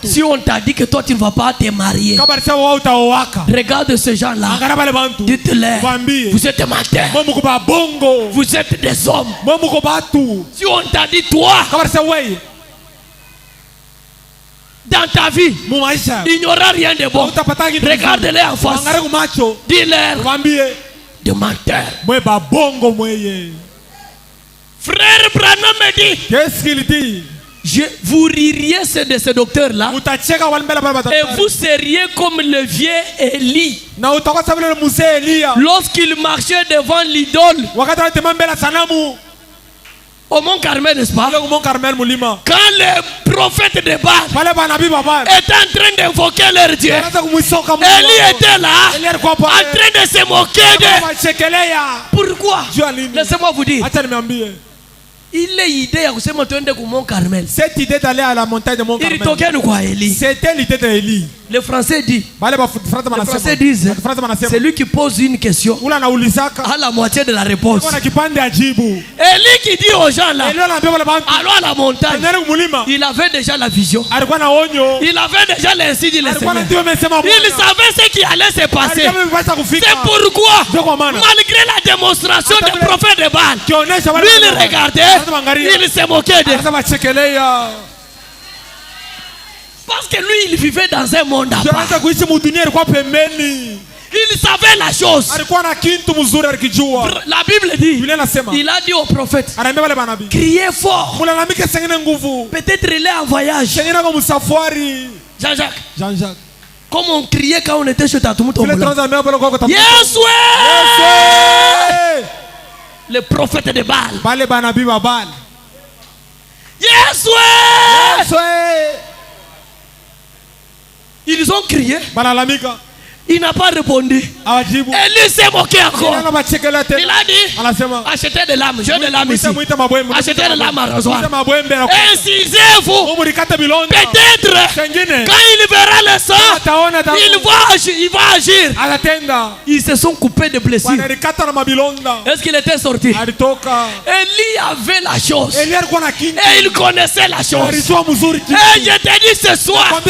Si on t'a dit que toi tu ne vas pas te marier, regarde ces gens-là. Dites-leur, vous êtes menteurs. Vous êtes des hommes. Si on t'a dit toi, dans ta vie, il n'y aura rien de bon. Regarde-les en face. Dis-leur de menteur. Frère Branham me dit, qu'est-ce qu'il dit? Vous ririez de ce docteur-là et vous seriez comme le vieux Élie lorsqu'il marchait devant l'idole au mont Carmel, n'est-ce pas? Quand les prophètes de Baal étaient en train d'invoquer leur Dieu, Élie était là en train de se moquer d'eux. Pourquoi? Laissez-moi vous dire. Il est idée à Mont Carmel. Cette idée d'aller à la montagne de Mont Carmel, c'était l'idée d'Élie. Les Français disent, c'est lui qui pose une question à la moitié de la réponse. Élie qui dit aux gens là, allons à la montagne. Il avait déjà la vision. Il avait déjà l'insi dit le Seigneur. Il savait ce qui allait se passer. C'est pourquoi, malgré la démonstration des prophètes de Baal, lui il regardait, il se moquait d'eux. Parce que lui, il vivait dans un monde à part. Il savait la chose. La Bible dit, il a dit au prophète, criez fort. Peut-être il est en voyage. Jean-Jacques. Comme on criait quand on était chez Tatumou Tombola. Yes, ouais. Le prophète de Baal. Yes, ouais. Ils ont crié. Il n'a pas répondu. Élie s'est moqué encore. Il a dit, achetez de l'âme. J'ai de l'âme ici. Achetez de l'âme à rasoir. Incisez-vous. Peut-être quand il verra le sang, il va agir. Ils se sont coupés de blessures. Est-ce qu'il était sorti? Élie avait la chose. Et il connaissait la chose. Et je te dis ce soir,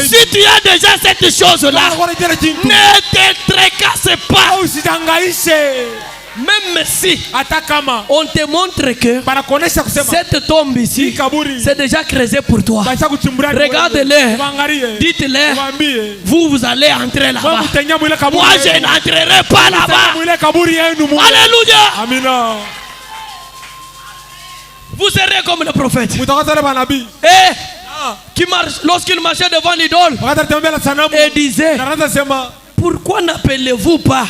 si tu as déjà cette chose-là, ne te tracasse pas. Même si on te montre que cette tombe ici, c'est déjà creusé pour toi. Regarde-les, dites-les, vous allez entrer là-bas. Moi je n'entrerai pas là-bas. Alléluia. Vous serez comme le prophète. Qui marche, lorsqu'il marchait devant l'idole et disait, pourquoi n'appelez-vous pas?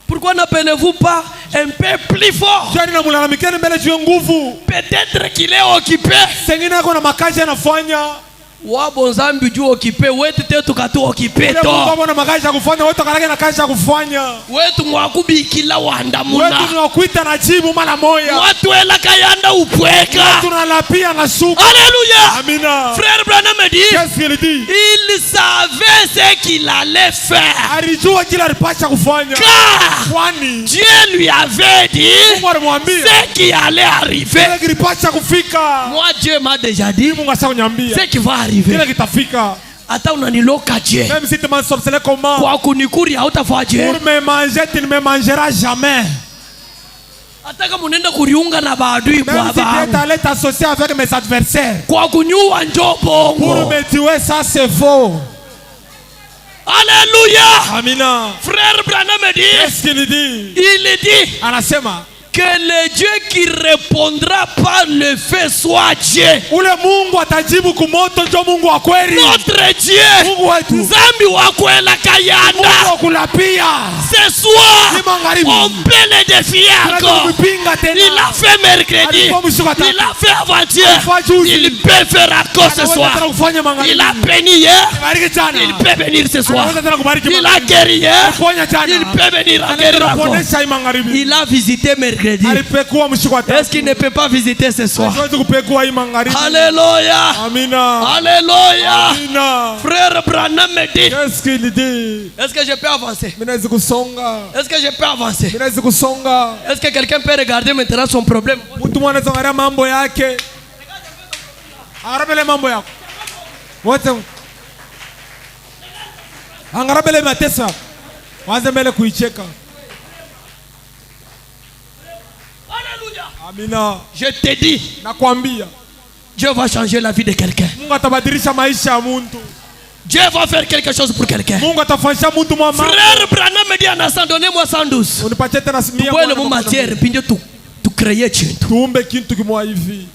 Pourquoi n'appelez-vous pas un peu plus fort? Peut-être qu'il est occupé. Wabonzambi juu occupé, wetu tetu katu occupé to. Wetu mwakubi kila wandamuna. Watu ela kayanda upweka. Alléluia. Amina. Frère Branham me dit, il savait ce qu'il allait faire. Car Dieu lui avait dit ce qui allait arriver. Moi Dieu m'a déjà dit ce qui va arriver. Hata unaniloka je, même si tu m'as sorcelé comment, kwa kunikuri hautafaa je, pour me manger tu ne me mangeras jamais. Hata kama unaenda kuriunga na maadui kwa baba, même si tu es allé t'associer avec mes adversaires, kwa kunyua njoo bongo, pour me tuer, ça c'est faux. Alléluia. Amina. Frère Branham me dit, qu'est-ce qu'il dit? Il dit, anasema que le Dieu qui répondra par le feu soit Dieu. Notre Dieu, Nzambi wa kwela kayanda. Ce soir, on peut le défier encore. Il a fait mercredi, il a fait avant-hier, il peut faire encore ce soir. Il a béni hier, il peut venir ce soir. Il a guéri hier, il peut venir à guérir encore. Il a visité mercredi. Est-ce qu'il ne peut pas visiter ce soir? Alléluia. Alléluia. Frère Branham me dit, qu'est-ce qu'il dit? Est-ce que je peux avancer? Est-ce que je peux avancer? Est-ce que quelqu'un peut regarder maintenant son problème? Amina. Je te dis, nakwambia, Dieu va changer la vie de quelqu'un. Mungu atabadilisha maisha ya mtu. Dieu va faire quelque chose pour quelqu'un. Mungu atafanyisha mtu mambo. Frère Branham me dit en instant, donnez-moi 112. Unipatie tena simia. Tuwe le mot matière pinyo tu créer chintu. Tuumbe kitu kimwa hivi.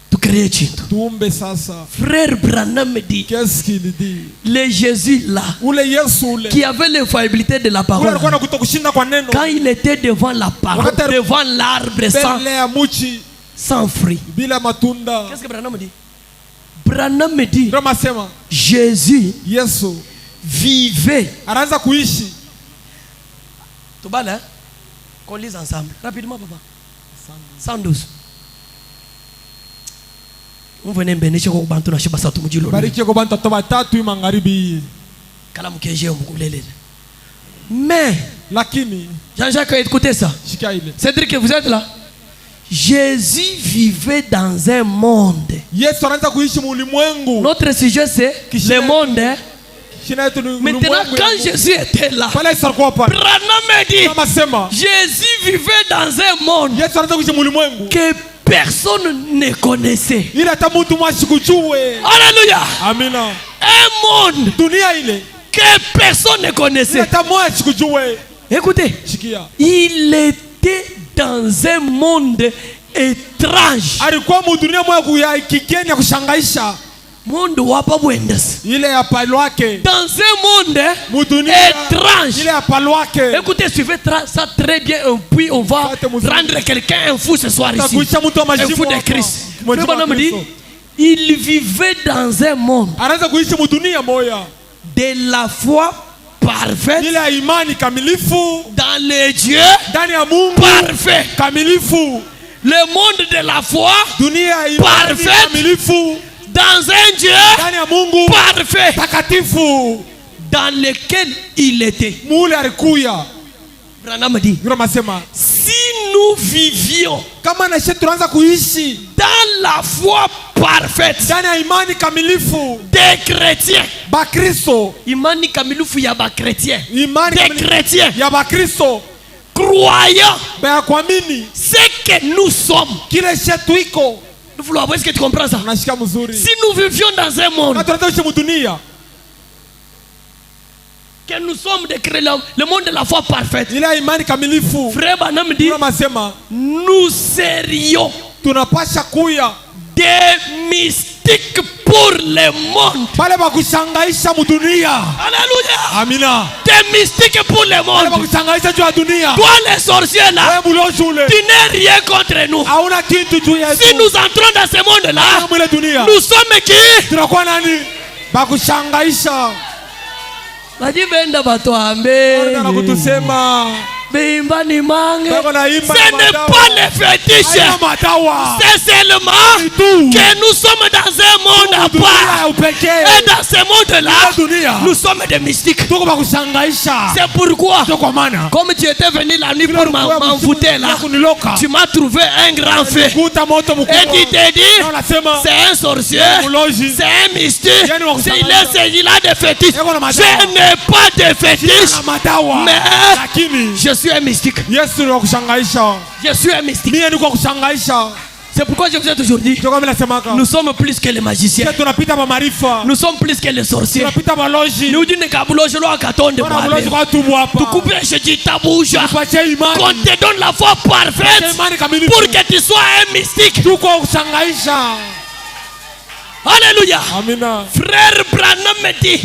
Tu créer chintu. Tuumbe sasa. Frère Branham me dit. Qu'est-ce qu'il dit? Le Jésus là. Ule Yesu ule. Qui avait l'infaillibilité de la parole. Ule alikuwa anakutokushinda kwa neno. Quand il était devant la parole, devant l'arbre sans fruit. Bila matunda. Qu'est-ce que Branham me dit? Branham me dit. Ramasema. Jésus. Yesu. Vivait. Anaanza kuishi. Tout bas là. Qu'on lise ensemble. Rapidement papa. 112. On venait mbenesha kwa bantu na shiba satu mjilo. Bariki kwa bantu toba tatu magharibi. Kala mkeje mkulele. Mais lakini Jean-Jacques, écoutez ça. Cédric, vous êtes là? Jésus vivait dans un monde. Yesu anaanza kuishi mulimwengu. Notre sujet c'est le monde. Maintenant, quand Jésus était là, Branham me dit, Jésus vivait dans un monde que personne ne connaissait. Alléluia. Amina. Un monde que personne ne connaissait. Écoutez, il était dans un monde étrange. Monde wapa bwendes. Dans un monde étrange. Écoutez, suivez ça très bien, puis on va rendre quelqu'un un fou ce soir ici. Un fou de Christ. Il vivait dans un monde de la foi parfaite, dans les dieux parfait, le monde de la foi parfaite, dans un Dieu parfait dans lequel il était. Branham dit, si nous vivions dans la foi parfaite des chrétiens, imani kamilifu ya ba chrétiens, des chrétiens croyants ce que nous sommes. Est-ce que tu comprends ça? Si nous vivions dans un monde que nous sommes le monde de la foi parfaite, Frère Branham dit, nous serions des mystiques pour le monde. Alléluia. Amina. Des mystiques pour le monde. Toi les sorciers là, tu n'es rien contre nous. Si nous entrons dans ce monde là, nous sommes qui? Ce n'est pas les fétiches. C'est seulement que nous sommes dans un monde à part. Et dans ce monde-là, nous sommes des mystiques. C'est pourquoi, comme tu étais venu la nuit pour m'envoûter là, tu m'as trouvé un grand fait. Et tu t'es dit, c'est un sorcier, c'est un mystique, il a des fétiches. Je n'ai pas de fétiches, mais je suis un mystique. Je suis un mystique. C'est pourquoi je vous ai toujours dit, nous sommes plus que les magiciens. Nous sommes plus que les sorciers. Nous disons qu'on te donne la foi parfaite pour que tu sois un mystique. Alléluia. Amina. Frère Branham me dit,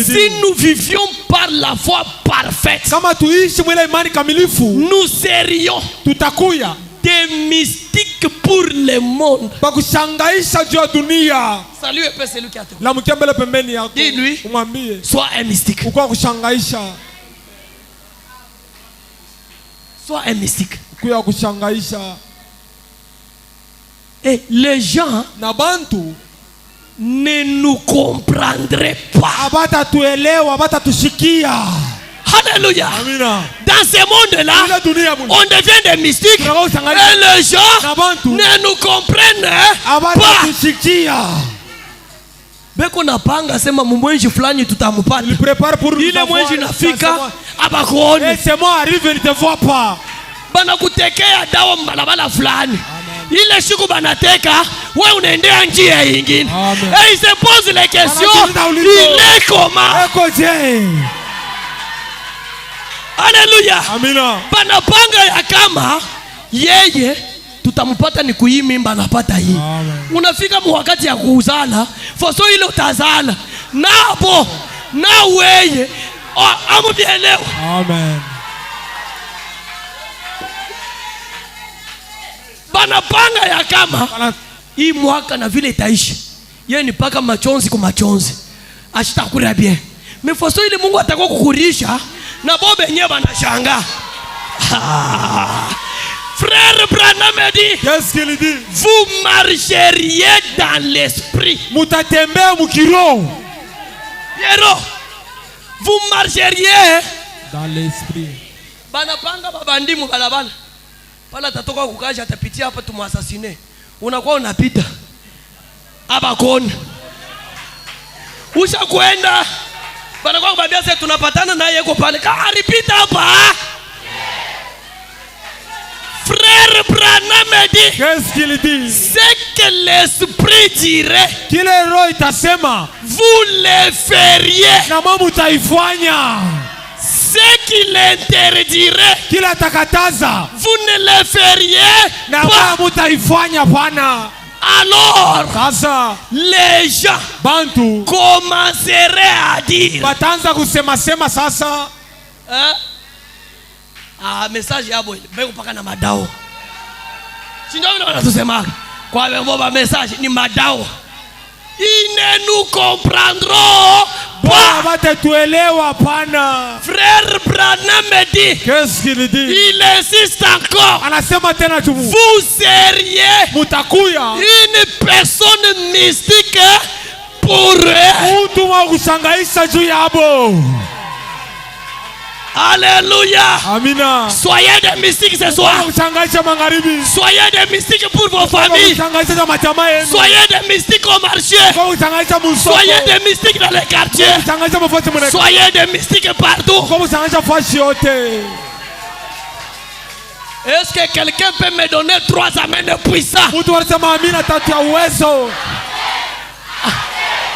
si nous vivions par la foi parfaite, nous serions des mystiques pour le monde. Salut et paix, c'est lui qui a tout. Dis-lui, sois un mystique. Sois un mystique. Et les gens ne nous comprendraient pas. Alléluia. Dans ce monde-là, on devient des mystiques et les gens ne nous comprennent pas. Beko napanga sema mwenji fulani tutamupata. Ile mwenji nafika abakuone. Laissez-moi arriver, ne te vois pas. Bana kutekea dawa mbalabala fulani. ile siku banateka wewe unaendea njia nyingine. Et il se pose les questions, il est comment? Alléluia. Amina. Banapanga ya kama yeye tutampata ni kuhii mimba anapata hii. Unafika wakati ya kuzala, foso ile utazala. Nabo na weye amubielewa. Amen. Banapanga ya kama hii mwaka na vile itaishi. Yeye ni paka machonzi kwa machonzi. Ashitakura bien. Mefoso ile Mungu atakuwa kukurisha na bobe yenyewe banashanga. Frère Branham a dit, qu'est-ce qu'il dit? Vous marcheriez dans l'esprit. Mutatembea mukiro. Yero. Vous marcheriez dans l'esprit. Banapanga babandi mu balabala. Pala tatoka kukaja atapitia hapa tumwasasine. Unakuwa unapita. Aba kona. Usha kwenda. Banakuwa kubambia sasa tunapatana na yeye kwa pale. Karipita hapa. Frère Branham a dit, qu'est-ce qu'il dit? C'est que l'esprit dirait, kile roho itasema, vous le feriez. Na mama utaifanya. Ce qu'il interdirait, kile atakataza, vous ne le feriez na pas. mama utaifanya bwana. Alors, sasa les gens bantu commenceraient à dire, batanza kusema sema sasa. Message yabo beko paka na madao. Sindio vile wanatusema kwa beba message ni madao. Ils ne nous comprendront pas. Batatuelewa pana. Frère Branham me dit, qu'est-ce qu'il dit? Il insiste encore. Anasema tena tu. Vous seriez mutakuya une personne mystique pour eux. Mtu wa kushangaisha juu yabo. Alléluia. Amina. Soyez des mystiques ce soir. Soyez des mystiques pour vos familles. Soyez des mystiques au marché. Soyez des mystiques dans les quartiers. Soyez des mystiques partout. Est-ce que quelqu'un peut me donner 3 amens puissants?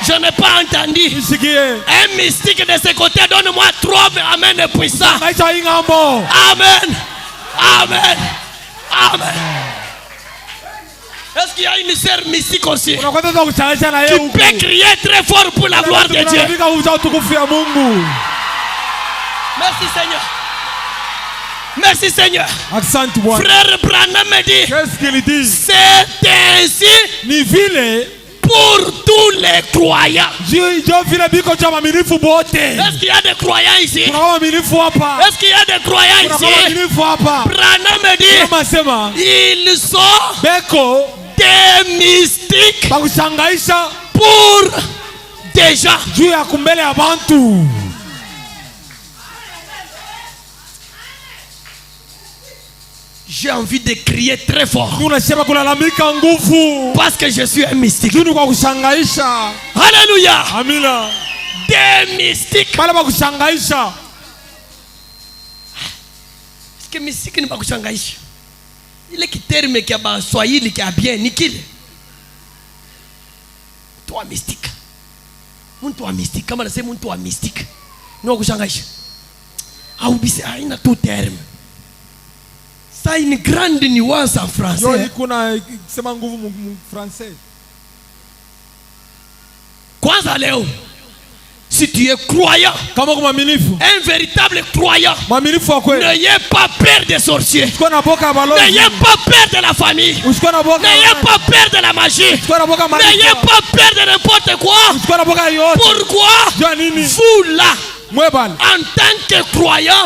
Je n'ai pas entendu. Un mystique de ce côté, donne-moi 3 amens puissants. Amen. Amen. Amen. Est-ce qu'il y a une sœur mystique aussi qui peut crier très fort pour la gloire de Dieu? Merci Seigneur. Merci Seigneur. Frère Branham me dit, c'est ainsi pour tous les croyants. Est-ce qu'il y a des croyants ici? Est-ce qu'il y a des croyants ici? Branham me dit, ils sont des mystiques pour des gens. J'ai envie de crier très fort parce que je suis un mystique. Alléluia. Amina. Des mystiques. Est-ce que mystique n'est pas kushangaisha? Il est qui terme qui a Swahili qui a bien nikile. Toi mystique. Mtu wa mystique kama nasema mtu wa mystique. Ni kushangaisha. Au bisi haina tu terme. Ça une grande nuance en français. Kwanza leo, si tu es croyant, un véritable croyant, n'ayez pas peur des sorciers, n'ayez pas peur de la famille, n'ayez pas peur de la magie, n'ayez pas peur de n'importe quoi. Pourquoi vous là, en tant que croyant,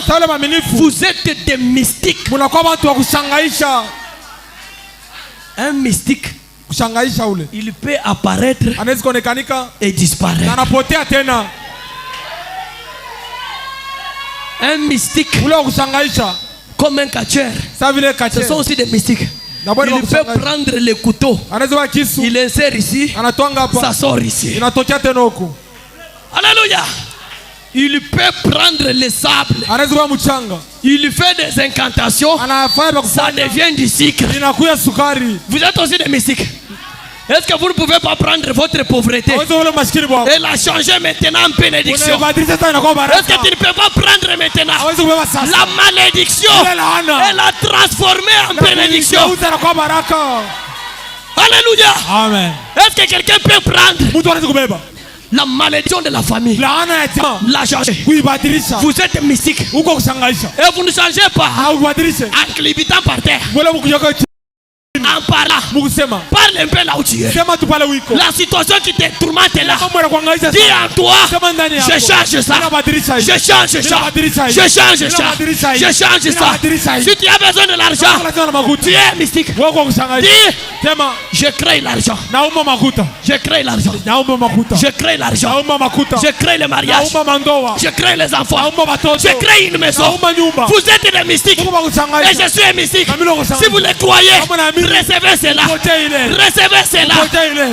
vous êtes des mystiques. Un mystique, il peut apparaître et disparaître. Un mystique, comme un catcheur, ce sont aussi des mystiques. Il peut prendre le couteau, il insère ici, ça sort ici. Alléluia. Il peut prendre le sable. anaweza kuwa mchanga, Il fait des incantations. anafanya vya Ça kufanya devient du sucre. inakuya sukari. Vous êtes aussi des mystiques. Est-ce que vous ne pouvez pas prendre votre pauvreté Hawezi ule maskini bwako, et la changer maintenant en bénédiction? unabadilisha sasa inakuwa Est-ce que baraka. tu ne peux pas prendre maintenant Hawezi kubeba sasa la malédiction ile laana et la transformer en na bénédiction? kuigeuza inakuwa baraka. Alléluia. Amen. Est-ce que quelqu'un peut prendre Mtu anaweza kubeba la malédiction de la famille, laana ya jamaa la changer? kuibadilisha Vous êtes mystique huko kushangaisha, et vous ne changez pas au kubadilisha en clibitant par terre, wala mkujoka en parlant. mkusema Parle un peu là où tu es. sema tu pale wiko La situation qui te tourmente est là. mambo yanakuangaisha Dis sana. en toi, Sema ndani yako je change ça. inabadilisha hivi. Je change ça. Inabadilisha hivi. Je change ça. Inabadilisha hivi. Je change ça. Inabadilisha hivi. Si tu as besoin de l'argent, Lazima na makuta tu es mystique. wewe kwa kushangaisha Dis, sema je crée l'argent. naomba makuta Je crée l'argent. naomba makuta Je crée l'argent. naomba makuta Je crée le mariage. naomba mandoa Je crée les enfants. naomba watoto Je crée une maison. naomba nyumba Vous êtes des mystiques. Mungu kwa Et kushangaisha je suis un mystique. Na mimi nakushangaisha. Si vous le croyez, Kama naamini. recevez cela. Potea ile Recevez cela. potea ile.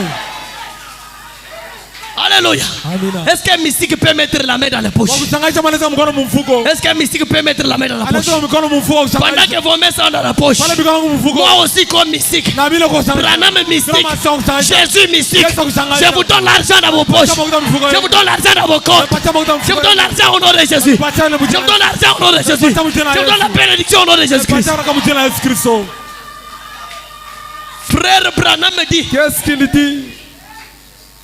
Alléluia. Amina. Est-ce qu'un mystique peut mettre la main dans les poches? Kwa kushangaisha manaweza mkono mumfuko, Est-ce qu'un mystique peut mettre la main dans la poche? anaweza mkono mumfuko Pendant kushangaisha que vos mains sont dans la poche, pale mikono wangu mumfuko moi aussi comme mystique, na mimi kwa kushangaisha Branham mystique, Kama sio kushangaisha Jésus mystique, Yesu kushangaisha. je vous donne l'argent dans vos poches, Kama mfuko je vous donne l'argent dans vos comptes, pacha makuta je vous mfuko donne l'argent au nom de Jésus, pacha ile je vous mjana donne l'argent au nom de Jésus, je vous donne la bénédiction au nom de Jésus-Christ. pacha kama jina la Yesu Kristo. Frère Branham me dit, Qu'est-ce qu'il dit?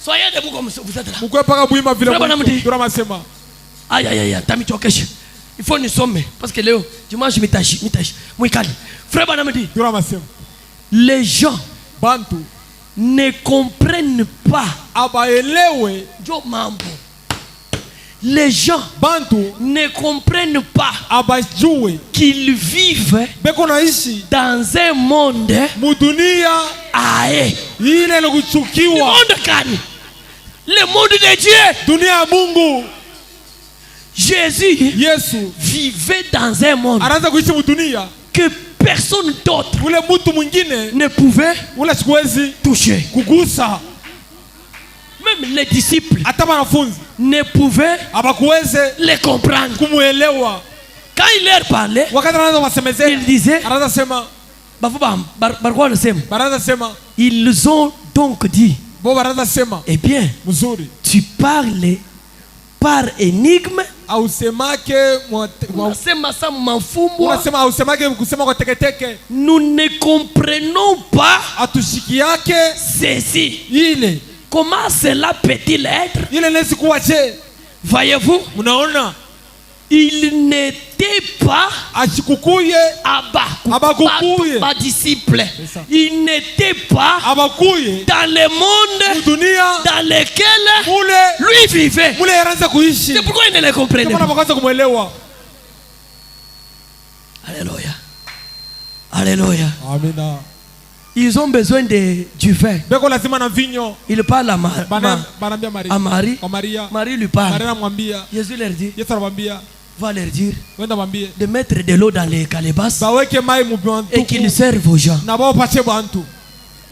soyez debout comme vous êtes là. Mkwe paka buima vile Frère Branham dit. tunasema Aïe aïe aïe, t'as mis ton cache. Il faut nous sommer parce que Léo, dimanche mitashi. Moi calme. Frère Branham me dit, tunasema les gens bantu ne comprennent pas. abaelewe, Jo mambo. Les gens bantu ne comprennent pas abajue qu'ils vivent beko naishi dans un monde mudunia aé. ile Le kuchukiwa, monde calme. Le monde de Dieu. dunia ya Mungu. Jésus Yesu vivait dans un monde anaanza kuishi mudunia que personne d'autre ule mtu mwingine ne pouvait ule sikuwezi toucher. kugusa, Même les disciples hata wanafunzi ne pouvaient abakuweze les comprendre. kumuelewa. Quand il leur parlait, Wakati anaanza wasemezea, il disait, anaanza sema baraza sema ils ont donc dit, bo baraza sema eh bien, mzuri tu parles par énigme. ausemake Unasema ça mafumbo. unasema ausemake kusema kwa teketeke, Nous ne comprenons pas atushikiake ceci. ile Comment cela peut-il être? ile nesi kuwache. Voyez-vous, Unaona, il n'était pas ashikukuye Abakukuye. pas disciple. ça. Il n'était pas abakuye dans le monde dunia dans lequel mule lui vivait. mule yaranza kuishi, C'est pourquoi il ne les comprenait kama pas. napokaanza kumwelewa. Alléluia. Alléluia. Amina. Ils ont besoin du vin. Beko lazima na vinyo. Il parle à Banambia à Maria. Marie. Kwa Maria. Marie lui parle. Maria anamwambia, Jésus leur dit, Yesu anamwambia, va leur dire wenda mwambie de mettre de l'eau dans les calebasses baweke mai et mubantu qu'ils servent aux gens. na bao pache bantu.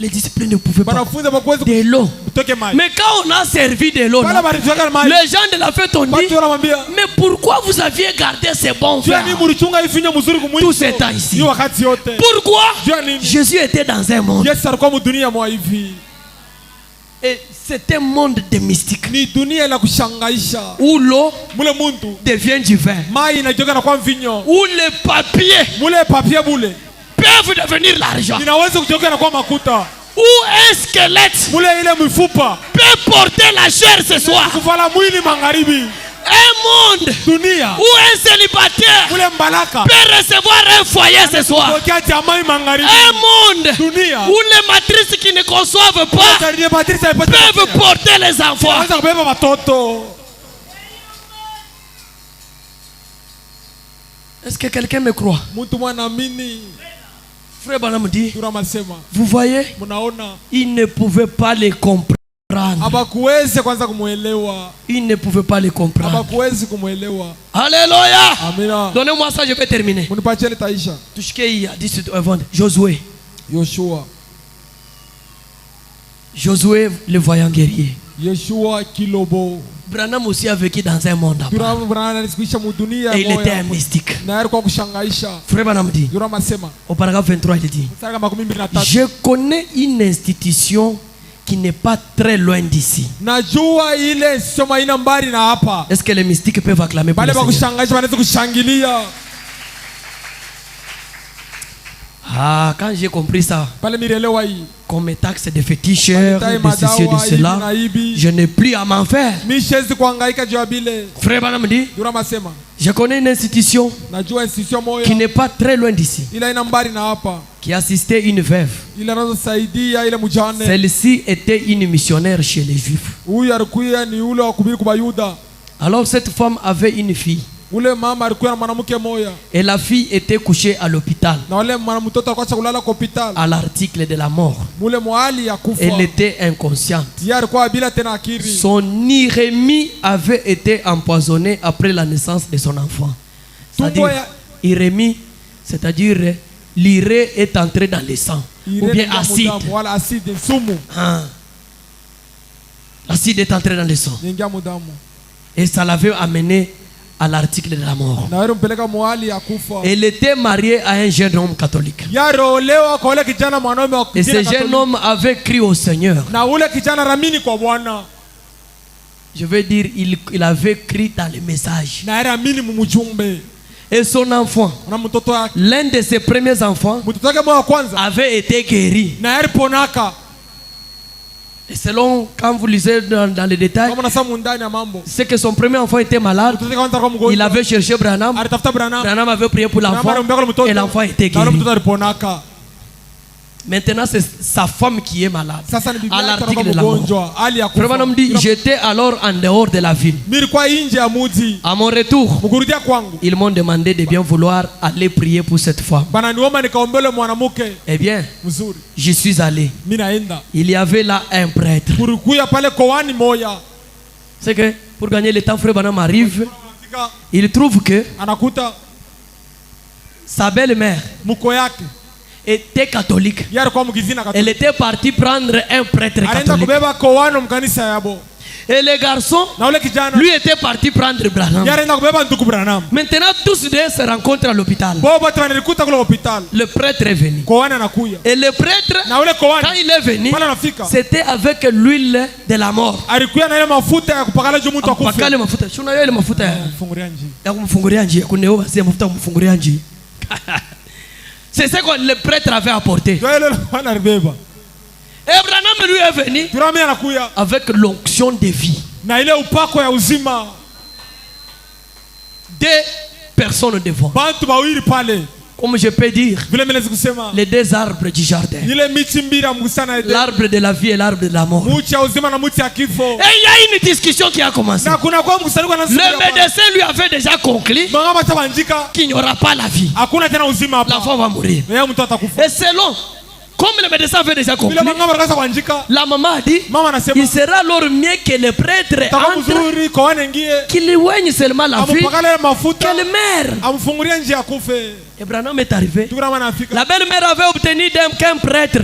Les disciples ne pouvaient pas. Banafunza bakwezi De l'eau. kutoke mai. Mais quand on a servi de l'eau, Bala là, barituaka mai. les gens de la fête ont dit, Watu wanamwambia, mais pourquoi vous aviez gardé ces bons "Jua nini vins mulichunga hii vinyo mzuri kumwisho?" tout ce temps ici? Hii wakati yote. Pourquoi? Jua nini? Jésus était dans un monde. Yesu alikuwa mudunia mwa hivi. Et c'est un monde de mystique Ni dunia ila kushangaisha. où l'eau Mule muntu devient du vin, mai inageuka na kuwa mvinyo. où les papiers Mule papia mule peuvent devenir l'argent, inaweza kugeuka na kuwa makuta. où un squelette Mule ile mifupa peut porter la chair ce soir. kuvala mwili magharibi. Un monde Dunia où un célibataire mule mbalaka peut recevoir un foyer ce soir. tokea jamai magharibi. Un monde Dunia où les matrices qui ne conçoivent pas Karibia Patricia ipate peuvent porter les enfants. anaweza kubeba watoto. Est-ce que quelqu'un me croit? Mtu mwanaamini Frère Branham dit, tunamasema, vous voyez, mnaona il ne pouvait pas les comprendre. abakuweze kwanza kumuelewa, Il ne pouvait pas les comprendre. abakuwezi kumuelewa. Alléluia. Amina. Donnez-moi ça, je vais terminer. Munipatie litaisha. Tushike 18 avant. Josué. Yoshua, Josué, le voyant guerrier. Yeshua Kilobo, Branham aussi a vécu dans un monde à part. Et il était un mystique. Frère Branham dit, au paragraphe 23, il dit, je connais une institution qui n'est pas très loin d'ici. Est-ce que les mystiques peuvent acclamer pour le Seigneur? Ah, quand j'ai compris ça, qu'on me taxe de féticheurs, de ceci et de cela, je n'ai plus à m'en faire. Frère Branham dit, je connais une institution qui n'est pas très loin d'ici, qui assistait une veuve. Celle-ci était une missionnaire chez les Juifs. Alors cette femme avait une fille. Et la fille était couchée à l'hôpital, à l'article de la mort. Elle était inconsciente. Son irémie avait été empoisonné après la naissance de son enfant. C'est-à-dire, irémie, c'est-à-dire l'iré est entré dans le sang, ou bien acide. L'acide est entré dans le sang. Et ça l'avait amené à l'article de la mort. Elle était mariée à un jeune homme catholique. Et ce jeune homme avait crié au Seigneur. Je veux dire, il avait crié dans le message. Et son enfant, l'un de ses premiers enfants, avait été guéri. Et selon, quand vous lisez dans les détails, c'est que son premier enfant était malade. Il avait cherché Branham. Branham avait prié pour l'enfant. Et l'enfant était guéri. Maintenant, c'est sa femme qui est malade. À l'article de la mort. Branham dit, j'étais alors en dehors de la ville. À mon retour, ils m'ont demandé de bien vouloir aller prier pour cette femme. Eh bien, j'y suis allé. Il y avait là un prêtre. C'est que pour gagner le temps, frère Branham arrive. Il trouve que sa belle-mère était catholique. Elle était partie prendre un prêtre catholique. Et le garçon, lui, était parti prendre Branham. Maintenant, tous deux se rencontrent à l'hôpital. Le prêtre est venu. Et le prêtre, quand il est venu, c'était avec l'huile de la mort. C'est ce que le prêtre avait apporté. Et Branham lui est venu avec l'onction de vie. Deux personnes devant. Comme je peux dire, les deux arbres du jardin. L'arbre de la vie et l'arbre de la mort. Et il y a une discussion qui a commencé. Le médecin lui avait déjà conclu qu'il n'y aura pas la vie. L'enfant va mourir. Et selon, comme le médecin avait déjà compris, la maman a dit, il sera alors mieux que le prêtre entre, qu'il éloigne seulement la vie, qu'elle meurt. Et Branham est arrivé. La belle-mère avait obtenu qu'un prêtre.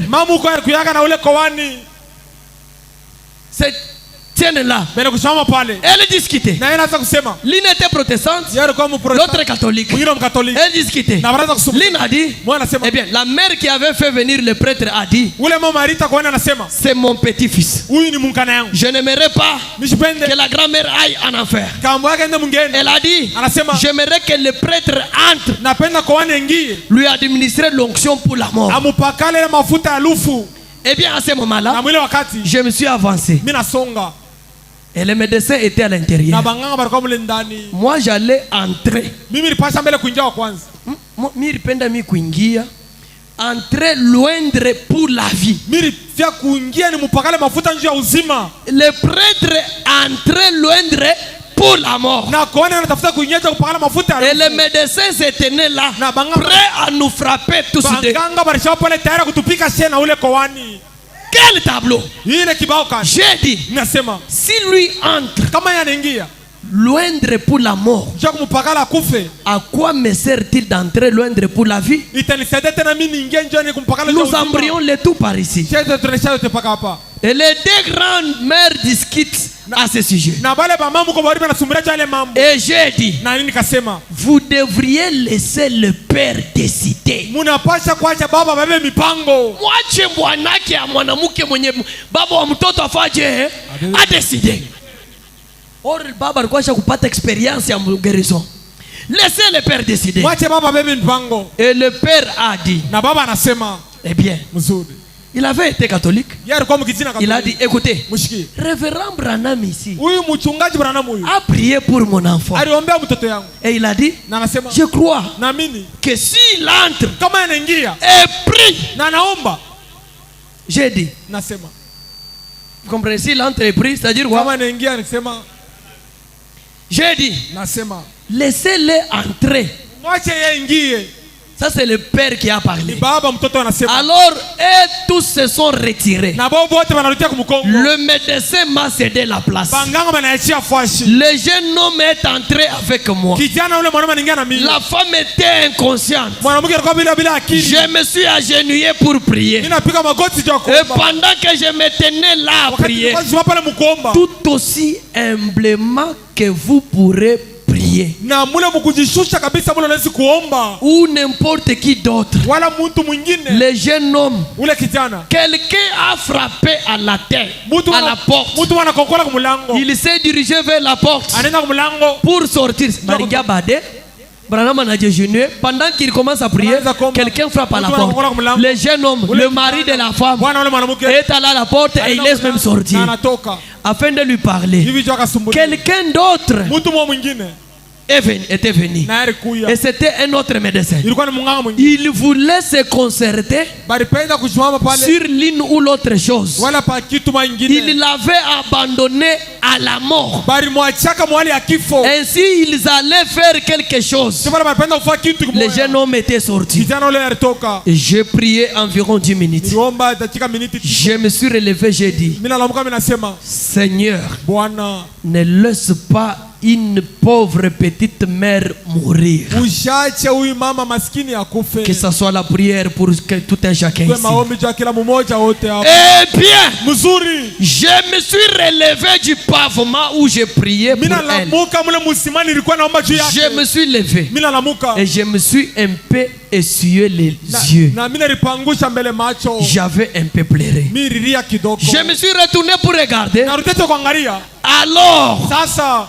Tiens-là. Elle discutait. L'une était protestante, l'autre catholique. Elle discutait. L'une a dit, eh bien, la mère qui avait fait venir le prêtre a dit, c'est mon petit-fils. Je n'aimerais pas que la grand-mère aille en enfer. Elle a dit, j'aimerais que le prêtre entre, lui administrer l'onction pour la mort. Eh bien, à ce moment-là, je me suis avancé. Et le médecin était à l'intérieur. Moi, j'allais entrer. Entrer loindre pour la vie. Le prêtre entrait loindre pour la mort. Et le médecin se tenait là, prêt à nous frapper tous deux. Quel tableau? J'ai dit, si lui entre loindre pour la mort, à quoi me sert-il d'entrer loindre pour la vie? Nous embrayons le tout par ici. Et les deux grandes mères discutent à ce sujet. Na bale ba mambo ko bari banasumbulia jale mambo. Et j'ai dit, Na nini nikasema? vous devriez laisser le père décider. Munapasha kuacha baba bebe mipango. Mwache bwanake ya mwanamke mwenye baba wa mtoto afaje adeside. Or baba alikuwa kupata experience ya guérison. Laissez le père décider. Mwache baba bebe mipango. Et le père a dit, Na baba anasema, eh bien, mzuri. il avait été catholique. Il a dit, écoutez, Mushiki. révérend Branham ici Huyu mchungaji Branham huyu. a prié pour mon enfant. Aliombea mtoto yangu. Et il a dit, Na anasema, je crois naamini que s'il entre kama anaingia et prie, na naomba, j'ai dit, nasema vous comprenez, s'il entre et prie, c'est-à-dire kama quoi? anaingia nikisema, J'ai dit, nasema laissez-le entrer. mwache yeye ingie. Ça, c'est le père qui a Ni parlé. baba mtoto anasema. Alors, et tous se sont retirés. Na bao wote wanarudia kumkongo. Le médecin m'a cédé la place. Banganga banaachia fashi. Le jeune homme est entré avec moi. Kijana ule mwanaume anaingia na mimi. La femme était inconsciente. Mwanamke alikuwa bila akili. Je me suis agenouillé pour prier. Mimi napiga magoti juu ya Et kuomba. pendant que je me tenais là à prier, Wakati kwa pale mkuomba. tout aussi humblement que vous pourrez prier, Na mule mkujishusha kabisa mule unaweza kuomba. ou n'importe qui d'autre, Wala mtu mwingine. le jeune homme, Ule kijana. quelqu'un a frappé à la tête, à la porte. Mtu anakokola kumulango. Il s'est dirigé vers la porte Anaenda kumulango. pour sortir. Maringa Bade, Branham a déjeuné. Pendant qu'il commence à prier, quelqu'un frappe à la porte. Le jeune homme, le mari de la femme, Bwana ule mwanamke. est allé à la porte et il laisse même sortir Na anatoka. afin de lui parler. Hivi juu akasumbulia. Quelqu'un d'autre Mtu mwingine. était venu. Na alikuya. Et c'était un autre médecin. Ilikuwa ni munganga mwingine. Il voulait se concerter Balipenda kusimama pale. sur l'une ou l'autre chose. Wala pa kitu Il mwingine. l'avait abandonné à la mort. Bali mwachaka mwali ya kifo. Ainsi, ils allaient faire quelque chose. Sio bali balipenda kufanya kitu Le kimoja. jeune homme était sorti. Kijana ule alitoka. Et j'ai prié environ 10 minutes. Niliomba dakika miniti. Je me suis relevé, j'ai dit, Mimi nalamuka mimi nasema, Seigneur, Bwana, ne laisse pas une pauvre petite mère mourir. usiache huyu mama maskini akufe. Que ça soit la prière pour que tout un chacun Kwa ici. maombi juu ya kila mmoja wote hapa. Eh bien, Mzuri. je me suis relevé du pavement où j'ai prié pour Mimi elle. nalamuka mule msimani nilikuwa naomba juu yake. Je me suis levé Mimi nalamuka. et je me suis un peu essuyé les yeux. Na mimi nilipangusha mbele macho. J'avais un peu pleuré. Mimi nililia kidogo. Je me suis retourné pour regarder. Narudia kuangalia. Alors, Sasa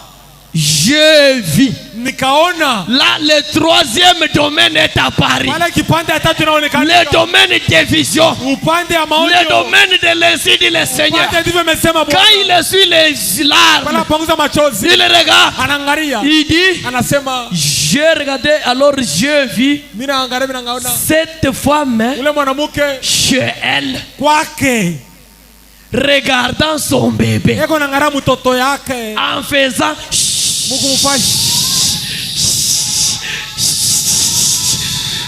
je vis. nikaona Là, le troisième domaine est apparu. wale kipande ya tatu inaonekana. Le domaine des visions. Upande ya maonyo. Le domaine de l'ainsi dit le Seigneur. Upande ndivyo imesema Quand Bwana. il essuie les Wala larmes, panguza machozi. il regarde. Anaangalia. Il dit, Anasema, j'ai regardé, alors je vis mimi naangalia mimi naona cette femme ule mwanamke chez elle, kwake. regardant son bébé, Yeko naangalia mtoto yake. en faisant Mungu mfanye.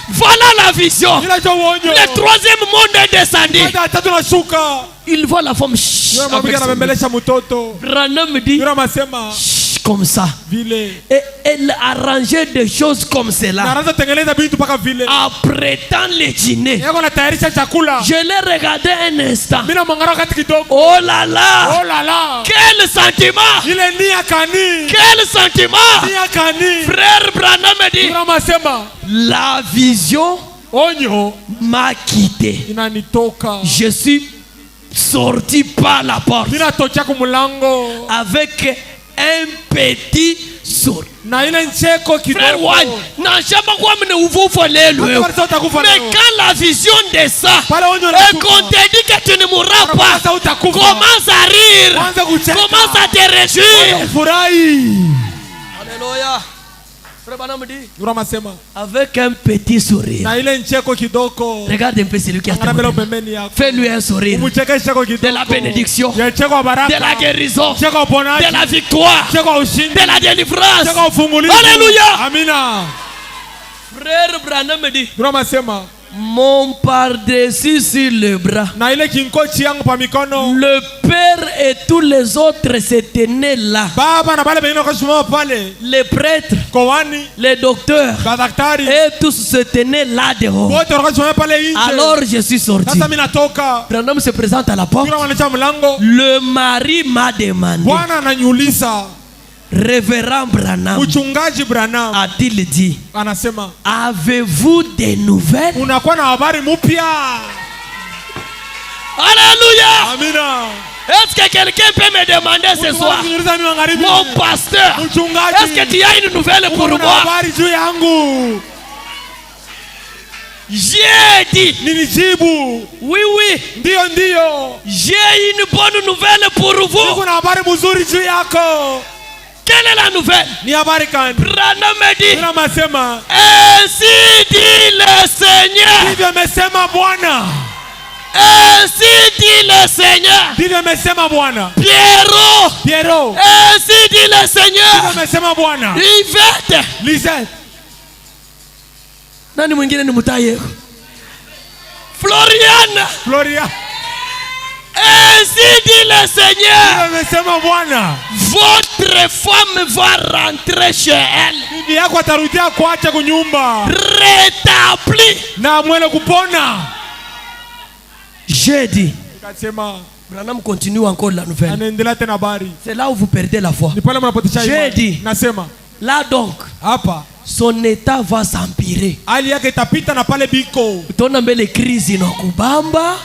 voilà la vision. Ila jo uonyo. Le troisième monde est descendu. Upande ya tatu nashuka. Il voit la femme Yule avec mwanamke son bébé. anabembelesha mtoto. Branham dit Yule anasema comme ça. vile. Et elle arrangeait des choses comme Na cela. anaanza tengeneza vitu paka vile. Après tant le dîner, Yeko natayarisha chakula. je l'ai regardé un instant. Mimi namwangalia wakati kidogo. Oh là là! Oh la la. Quel sentiment! Ile nia kani. Quel sentiment! Nia kani. Frère Branham dit, Yule anasema la vision onyo m'a quitté. inanitoka. Je suis sorti par la porte Mimi natoka kumulango. avec un petit sourire. Na ile ncheko Frère kidogo. Wine, n'ashama kwa mne uvufu lelu. Hata utakufa Mais leo. quand la vision descend Pale onyo et unashuka. qu'on te dit que tu ne mourras pas, Sasa utakufa. commence à rire, Kwanza kucheka. commence à te réjouir. Furahi. Alléluia. Frère Branham dit, Yule anasema avec un petit sourire. na ile ncheko kidogo. Regarde un peu celui qui a Angalia mbele ta pembeni yako. Fais-lui un sourire Umcheke cheko de kidogo. la bénédiction, Ya cheko wa baraka. de la guérison, Cheko wa uponaji. de la victoire, Cheko wa ushindi. de la délivrance. Cheko wa ufungulivu. Alléluia. Amina. Frère Branham dit, Yule anasema mon par-dessus sur le bras. na ile kinkochi yangu pa mikono. Le père et tous les autres se tenaient là. Baba na bale bengine wakasimama pale. Les prêtres, Kowani, les docteurs, madaktari, et tous se tenaient là dehors. wote wakasimama pale nje. Alors je suis sorti. Sasa mimi natoka. Branham se présente à la porte. Kila wanacha mlango. Le mari m'a demandé, Bwana ananiuliza, Révérend Branham, mchungaji Branham a-t-il dit, anasema, avez-vous des nouvelles? unakuwa na habari mpya? Alléluia! Amina. Est-ce que quelqu'un peut me demander ce soir, mon pasteur, est-ce que tu as une nouvelle pour moi? Habari juu yangu. J'ai dit, Nilijibu, oui, oui, ndio. j'ai une bonne nouvelle pour vous. Niko na habari mzuri juu yako. Quelle est la nouvelle? Ni habari gani? Branham me dit, Bila masema, ainsi dit le Seigneur. ndivyo amesema Bwana. Ainsi dit le Seigneur. Ndivyo amesema Bwana. Pierrot, ainsi dit le Ndivyo Seigneur. amesema Bwana. Yvette, Lisette, nani mwingine ni mtaye? Floriana, Gloria, ainsi dit le ndivyo Seigneur. amesema Bwana. Votre femme va rentrer chez elle, Bibi yako atarudia kwacha kunyumba rétablie. na mwele kupona. J'ai dit, Nikasema Branham continue encore la nouvelle. anaendelea tena habari. C'est là où vous perdez la foi. Ni pale mnapotesha J'ai imani. dit. Nasema Là donc, hapa son état va s'empirer. hali yake itapita na pale biko. Utaona mbele krizi inakubamba.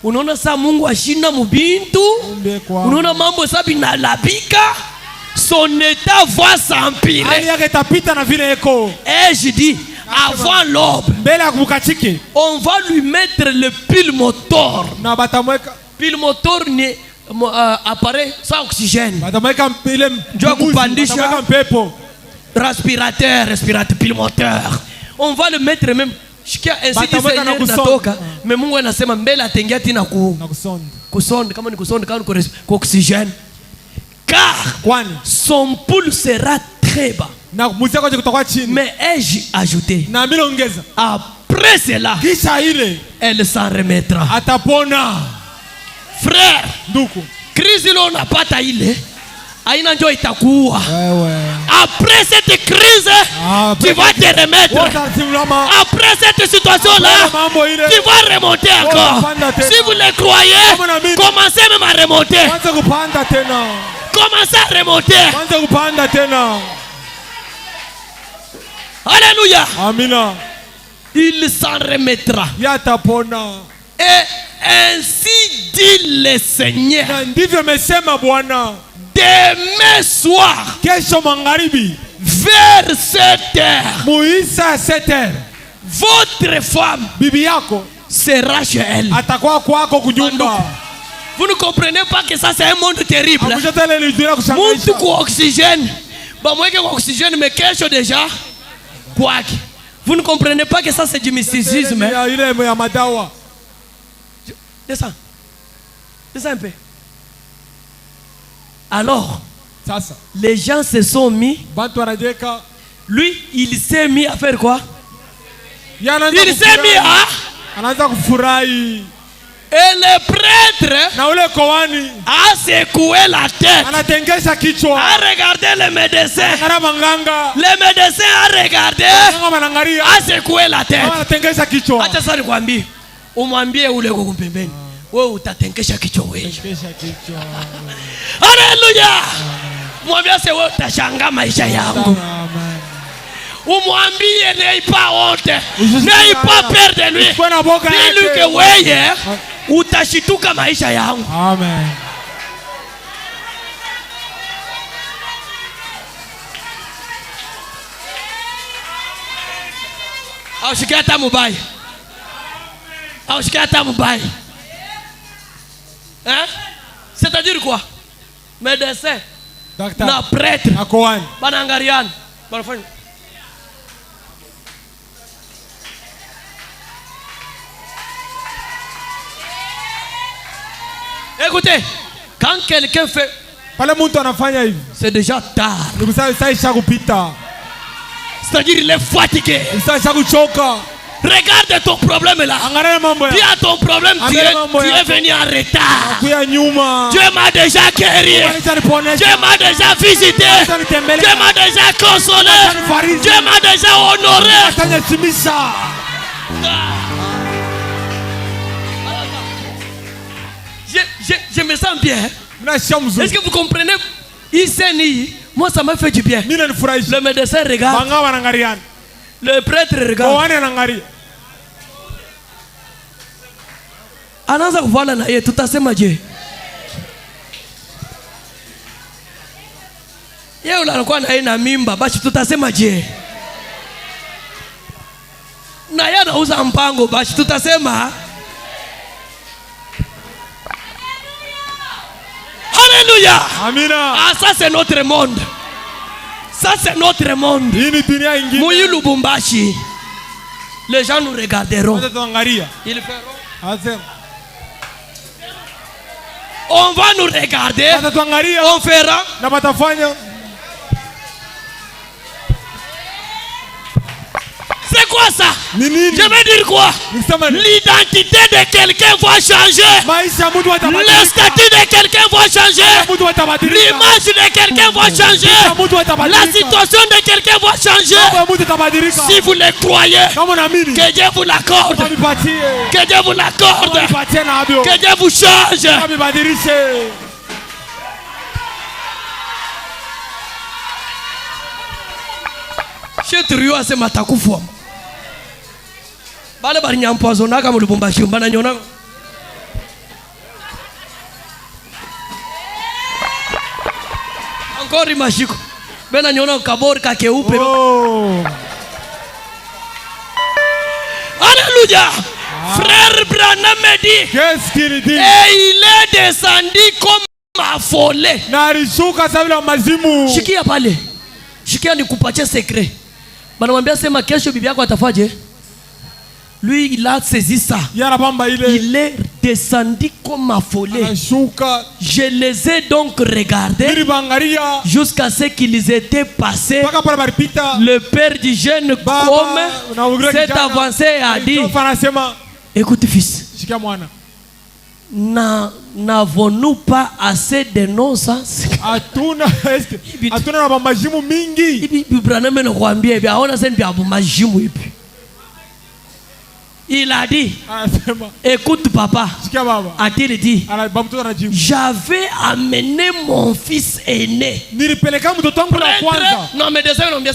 Unaona saa Mungu ashinda mubintu. Unaona mambo sabi binalabika. Son état va s'empirer. Hali yake itapita na vile eko. Et je dis, avant l'aube, Mbele ya kubukachike on va lui mettre le pile moteur. na batamweka Pile moteur ni appareil sans oxygène. batamweka ile Njoo kupandisha. batamweka mpepo. Respirateur, pile moteur. On va le mettre même. Shikia ainsi dit Batamweka na Seigneur kusonda. natoka. Mais Mungu anasema mbele atengia tina Na kusonda. kusonda kama ni kusonda kama ni oxygène. Car Kwani son pouls sera très bas. na muziki wake kutoka chini. Mais ai-je ajouté, Na bila ongeza. après cela, Kisha ile elle s'en remettra. atapona. Frère, Nduku. crise ile unapata ile aina ndio itakuua. Wewe. Après cette crise, tu vas te remettre. Watasimama. Après cette situation-là, Mambo ile. tu vas remonter encore. Si vous le croyez, commencez même à remonter. Kwanza kupanda tena. Commencez à remonter. Kwanza kupanda tena. Alléluia. Amina. Il s'en remettra. Yatapona. Et ainsi dit le Seigneur. Na ndivyo amesema Bwana. Demain soir, Kesho magharibi vers 7h, muisa 7h votre femme bibi yako sera chez elle. atakuwa kwako kunyumba. Vous ne comprenez pas que ça c'est un monde terrible. Akushatele lijulia Mtu kushangaisha. kwa oxygène. Bamweke kwa oxygène mais kesho déjà kwake. Vous ne comprenez pas que ça c'est du mysticisme. Ya ile ya madawa. Descends. Descends un peu. Alors, Sasa les gens se sont mis. bantu wanajeka. Lui, il s'est mis à faire quoi? Yanaanza Il s'est mis à... anaanza kufurahi. Et le prêtre Na ule koani a secoué la tête. anatengesha kichwa. A regardé le médecin. Kana manganga. Le médecin a regardé. Kama anaangalia. A secoué la tête. Kama anatengesha kichwa. Acha sasa nikwambie. Umwambie ule uko kumpembeni. Wewe utatenkesha kichwa wewe. Tengesha kichwa. Haleluya. Mwambie sasa wewe utashangaa maisha yangu. Amen. Umwambie n'aie pas honte. N'aie pas peur de lui. Kwa na boga yake. Dis-lui que wewe utashituka maisha yangu. Amen. Aushikia hata mubaya. Aushikia hata mubaya. Hein? C'est-à-dire quoi? Médecin Daktari. na prêtre Na koani. banangariana. Banafanya. Écoutez, quand quelqu'un fait, Pale mtu anafanya hivi. c'est déjà tard. Nikusema sasa isha kupita. C'est-à-dire il est fatigué. Sasa isha kuchoka. Regarde ton problème là. Angalia mambo Dis ya. à ton problème, tu Angalia mambo es ya. venu en retard. Kuya nyuma. Dieu m'a déjà guéri. Dieu m'a déjà visité. Dieu m'a déjà consolé. Dieu m'a déjà honoré. Atanyachimisa. Je me sens bien. Est-ce que vous comprenez? Ici, moi ça m'a fait du bien. Le médecin regarde. Le prêtre regarde. Anaanza kuvala na yeye tutasema je? Yeye anakuwa na yeye na mimba basi tutasema je? Na yeye anauza mpango basi tutasema Alléluia. Amina. Ah, ça c'est notre monde. Ça c'est notre monde. Mouyi Lubumbashi. Les gens nous regarderont. Ils feront. On va nous regarder. On fera. C'est quoi ça? Je vais dire quoi? L'identité de quelqu'un va changer. Le statut de quelqu'un va changer. L'image de quelqu'un va changer. La situation de quelqu'un va changer. Si vous le croyez, que Dieu vous l'accorde. Que Dieu vous l'accorde. Que Dieu vous change. Chetrio ase matakufu. Bale bari nyampoazona kama Lubumbashi mbana nyona. Encore mashiko. Bena nyona kabori kakeupe. Oh. Alléluia. Frère Branham me dit. Qu'est-ce qu'il dit? Et il est descendu comme affolé. Na alishuka sabila mazimu. Shikia pale. Shikia nikupatie secret. Banamwambia sema kesho bibi yako atafaje? Lui il a saisi ça. Il est descendu comme affolé. Je les ai donc regardés jusqu'à ce qu'ils étaient passés. Le père du jeune homme s'est avancé et a dit: écoute fils, n'avons-nous pas assez de non-sens? Il a dit: écoute papa, a-t-il dit, j'avais amené mon fils aîné. Non mais des hommes bien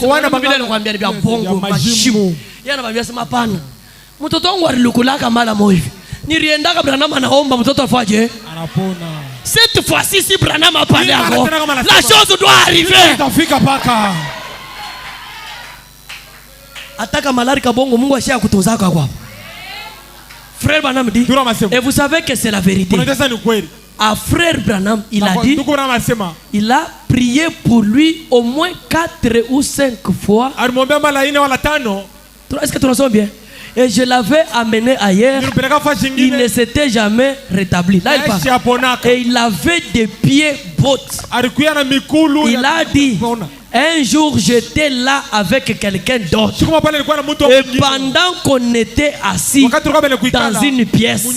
cette fois-ci, si Branham a parlé avant, la chose doit arriver. Ataka malari kabongo Mungu ashia kutunza kwa. Frère Branham dit, et vous savez que c'est la vérité. À frère Branham, il a dit, il a prié pour lui au moins 4 ou 5 fois. Est-ce que tu le bien? Et je l'avais amené ailleurs. Il ne s'était jamais rétabli. Là, il parle. Et il avait des pieds bottes. Il a dit: un jour j'étais là avec quelqu'un d'autre. Et pendant qu'on était assis dans une pièce,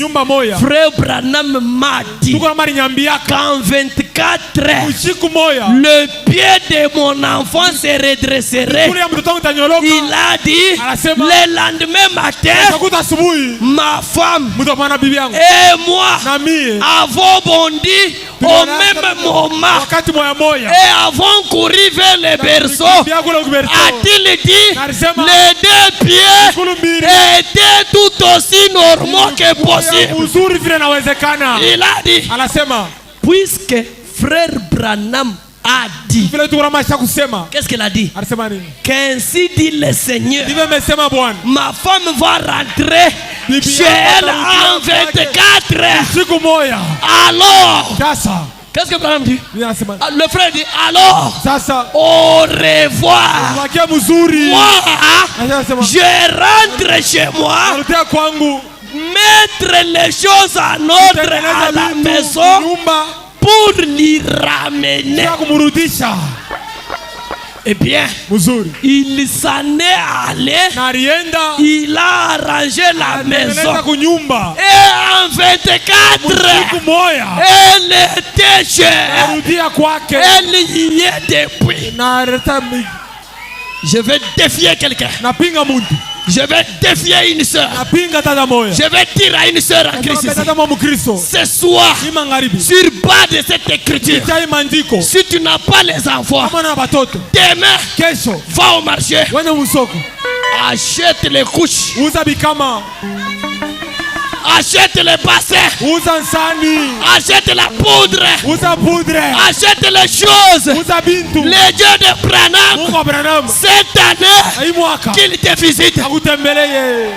frère Branham m'a dit qu'en 24 heures, le pied de mon enfant se redresserait. Il a dit: le lendemain matin, ma femme et moi avons bondi au même moment et avons couru vers le berceau. A-t-il dit, les 2 pieds étaient tout aussi normaux que possible. Il a dit, puisque frère Branham a dit, qu'est-ce qu'il a dit? Qu'ainsi dit le Seigneur, ma femme va rentrer chez elle en 24 heures. Alors, qu'est-ce que Branham dit? Le frère dit: alors, au revoir. Moi, je rentre chez moi, mettre les choses en ordre à la maison pour l'y ramener. Eh bien, mzuri il s'en est allé. na alienda Il a arrangé la maison. anatengeneza kunyumba. Et en 24 Siku moya elle était chez elle. arudia kwake Elle y est depuis. na aleta Je vais défier quelqu'un. napinga muntu, Je vais défier une sœur. napinga tata moya. Je vais dire à une sœur en Christ ici, Tata mwa Mkristo ce soir, ni magharibi sur bas de cette écriture, chai maandiko si tu n'as pas les enfants, kama na batoto demain, kesho va au marché, wende musoko achète les couches, uza bikama, achète les bassins, uza nsani, achète la poudre, uza poudre, achète les choses. uza bintu. Les dieux de Branham, Mungu wa Branham cette année, hii mwaka qu'il te visite. akutembeleye.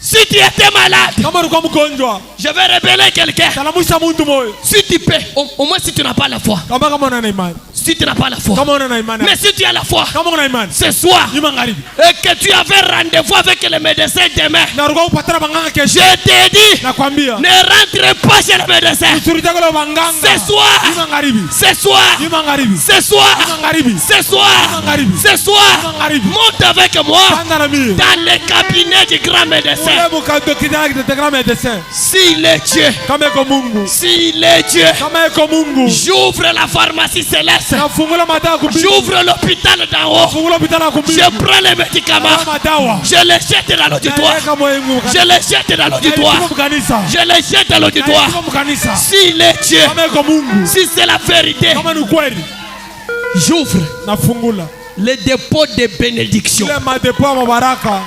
Si tu étais malade, Kama ulikuwa mgonjwa je vais révéler quelqu'un. salamusha muntu moyo. Si tu peux, au moins si tu n'as pas la foi. Kama una na imani, Si tu n'as pas la foi. kama una na imani, Mais si tu as la foi, kama una imani ce soir, ni magharibi et que tu avais rendez-vous avec le médecin demain, na ulikuwa upatana banganga je kesho, t'ai dit, nakwambia ne rentre pas chez le médecin. usurudako lo banganga Ce soir, ni magharibi, ce soir, ni magharibi, ce soir, ni magharibi, ce soir, magharibi, ce soir, magharibi. monte avec moi Panda na mie dans le cabinet du grand médecin. ule mukado kidaki tetegra medecin. S'il est Dieu, Kama eko Mungu, s'il est Dieu, kama eko Mungu, j'ouvre la pharmacie céleste, nafungula madawa kumbili, j'ouvre l'hôpital d'en haut, nafungula bitana kumbili, je prends les médicaments, madawa je les jette dans l'auditoire, naeka mwengu, je les jette dans l'auditoire, naeka mkanisa, je les jette dans l'auditoire. naeka mkanisa. S'il est Dieu, Kama eko Mungu, si c'est la vérité, kama ni kweli, j'ouvre nafungula le dépôt de bénédiction. ile madepo ya mabaraka,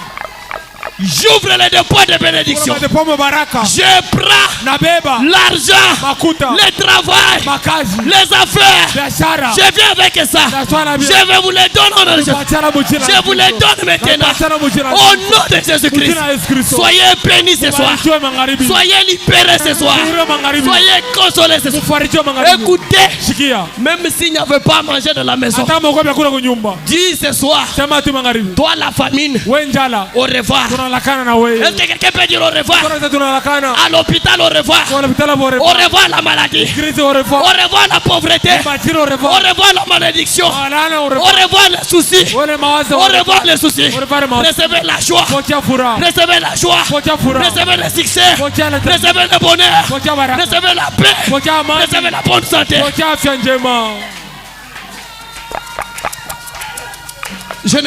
J'ouvre le dépôt de bénédiction. madepo ya mabaraka, Je prends nabeba l'argent, makuta, le travail, makazi, les affaires. biashara, Je viens avec ça. biashara bia, Je vais vous les donner en argent. biashara mujina, Je vous les donne maintenant. biashara mujina, Au nom de Jésus-Christ. mujina Yesu Kristo. Soyez bénis ce soir. Mufarijiwe magharibi, Soyez libérés ce soir. Mufarijiwe magharibi, Soyez consolés ce soir. mufarijiwe magharibi. Écoutez, Shikia, même s'il n'y avait pas à manger dans la maison, hata kama uko vyakula kunyumba, dis ce soir, sema tu magharibi, toi la famine, we njala, au revoir. tunalakana na wewe. Est-ce que quelqu'un peut dire au revoir? Tunalakana À l'hôpital, au revoir. kwa hospitali Au bora, revoir la maladie. krizi au Au revoir, revoir la pauvreté. majira au Au revoir, revoir la malédiction. malana au Au revoir, revoir les soucis. wale mawazo, Au revoir les soucis. au revoir mawazo, Recevez la joie. pocha furaha, Recevez la joie. pocha furaha, Recevez le succès. pocha la Recevez le bonheur. pocha baraka, Recevez la paix. pocha amani, Recevez la bonne santé. pocha afya njema. Je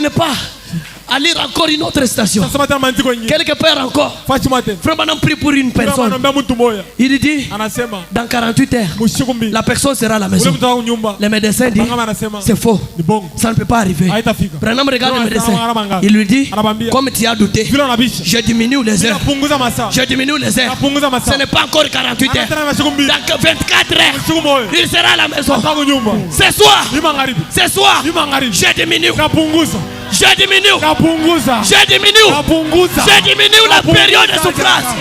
n'ai pas à lire encore une autre station. Sasa mata maandiko nyingi, Quelque part encore. Fatima tena, Frère Branham prie pour une personne. anamwambia mtu mmoja, Il dit, anasema dans 48 heures, mshiku mbili, la personne sera à la ule maison. mtu wa nyumba, Le médecin dit, Branham anasema c'est faux. ni bongo, Ça ne peut pas arriver. haitafika. Branham regarde le médecin. Anamwambia, Il lui dit, anamwambia, comme tu as douté, vile unabisha, je diminue les heures. napunguza masaa, Je diminue les heures. napunguza masaa, Ce n'est pas encore 48 heures. anataka mshiku mbili, Dans 24 heures, mshiku moja, il sera à la maison. kwa nyumba, Ce soir, ni magharibi, ce soir, ni magharibi, je diminue. napunguza, Je diminue. napunguza, Je diminue. napunguza, Je diminue la période de souffrance.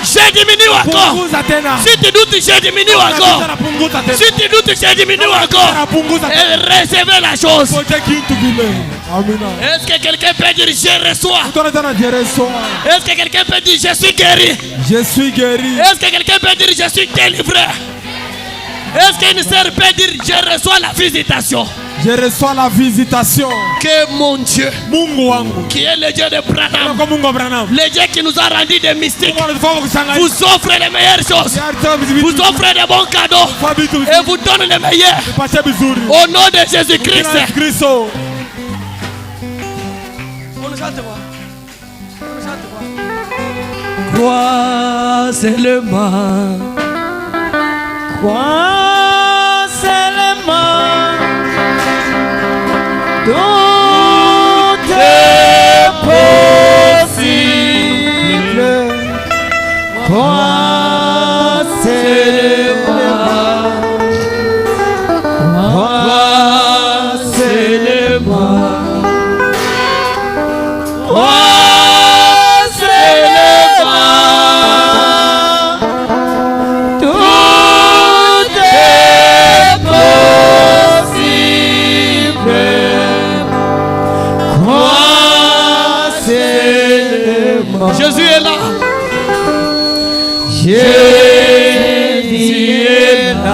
Je diminue encore. napunguza tena, Si tu doutes, je diminue encore. napunguza tena, Si tu doutes, je diminue encore. napunguza tena, Et recevez la chose. pocha kitu vile. Amina. Est-ce que quelqu'un peut dire je reçois? Tuna tena jereso, Est-ce que quelqu'un peut dire je suis guéri? je suis guéri, Est-ce que quelqu'un peut dire je suis délivré? Est-ce qu'une sœur peut dire je reçois la visitation? je reçois la visitation. Que mon Dieu, Mungu wangu, qui est le Dieu de Branham, kwa Mungu wa Branham, le Dieu qui nous a rendu des mystiques, Mungu anatufanya kushangaza, vous offre les meilleures choses, vous offre des bons cadeaux kwa vitu et vous donne les meilleurs. vipache vizuri. Au nom de Jésus-Christ. Yesu Kristo. Crois seulement, crois seulement, tout est possible. Crois seulement, crois seulement, crois Jésus est là. Jésus est là.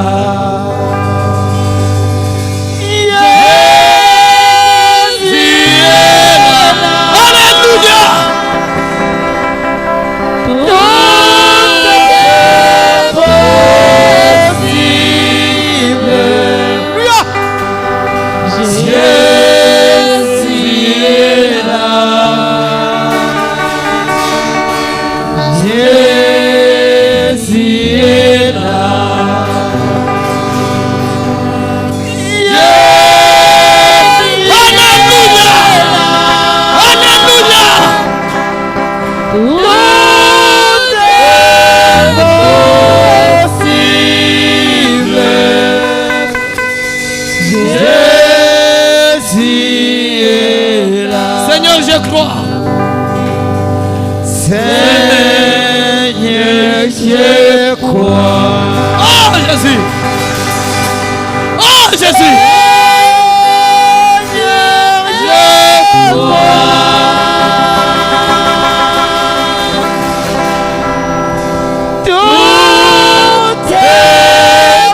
crois. Seigneur, je crois. Oh Jésus. Oh Jésus. Seigneur, je crois. Tout est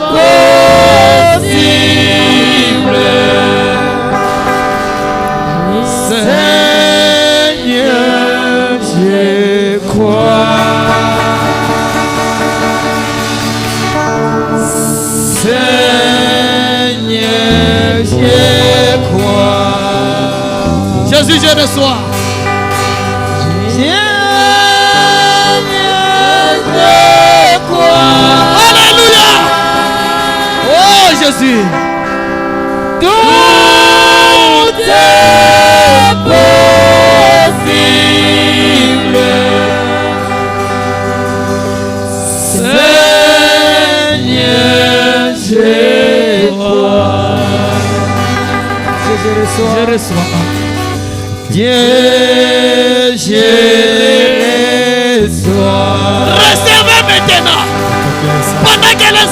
possible. Seigneur, je crois. Seigneur, je crois. Jésus, je reçois. Seigneur, je crois. Alléluia. Oh Jésus. Tout est possible. Seigneur, je crois. Je reçois. Dieu, je reçois.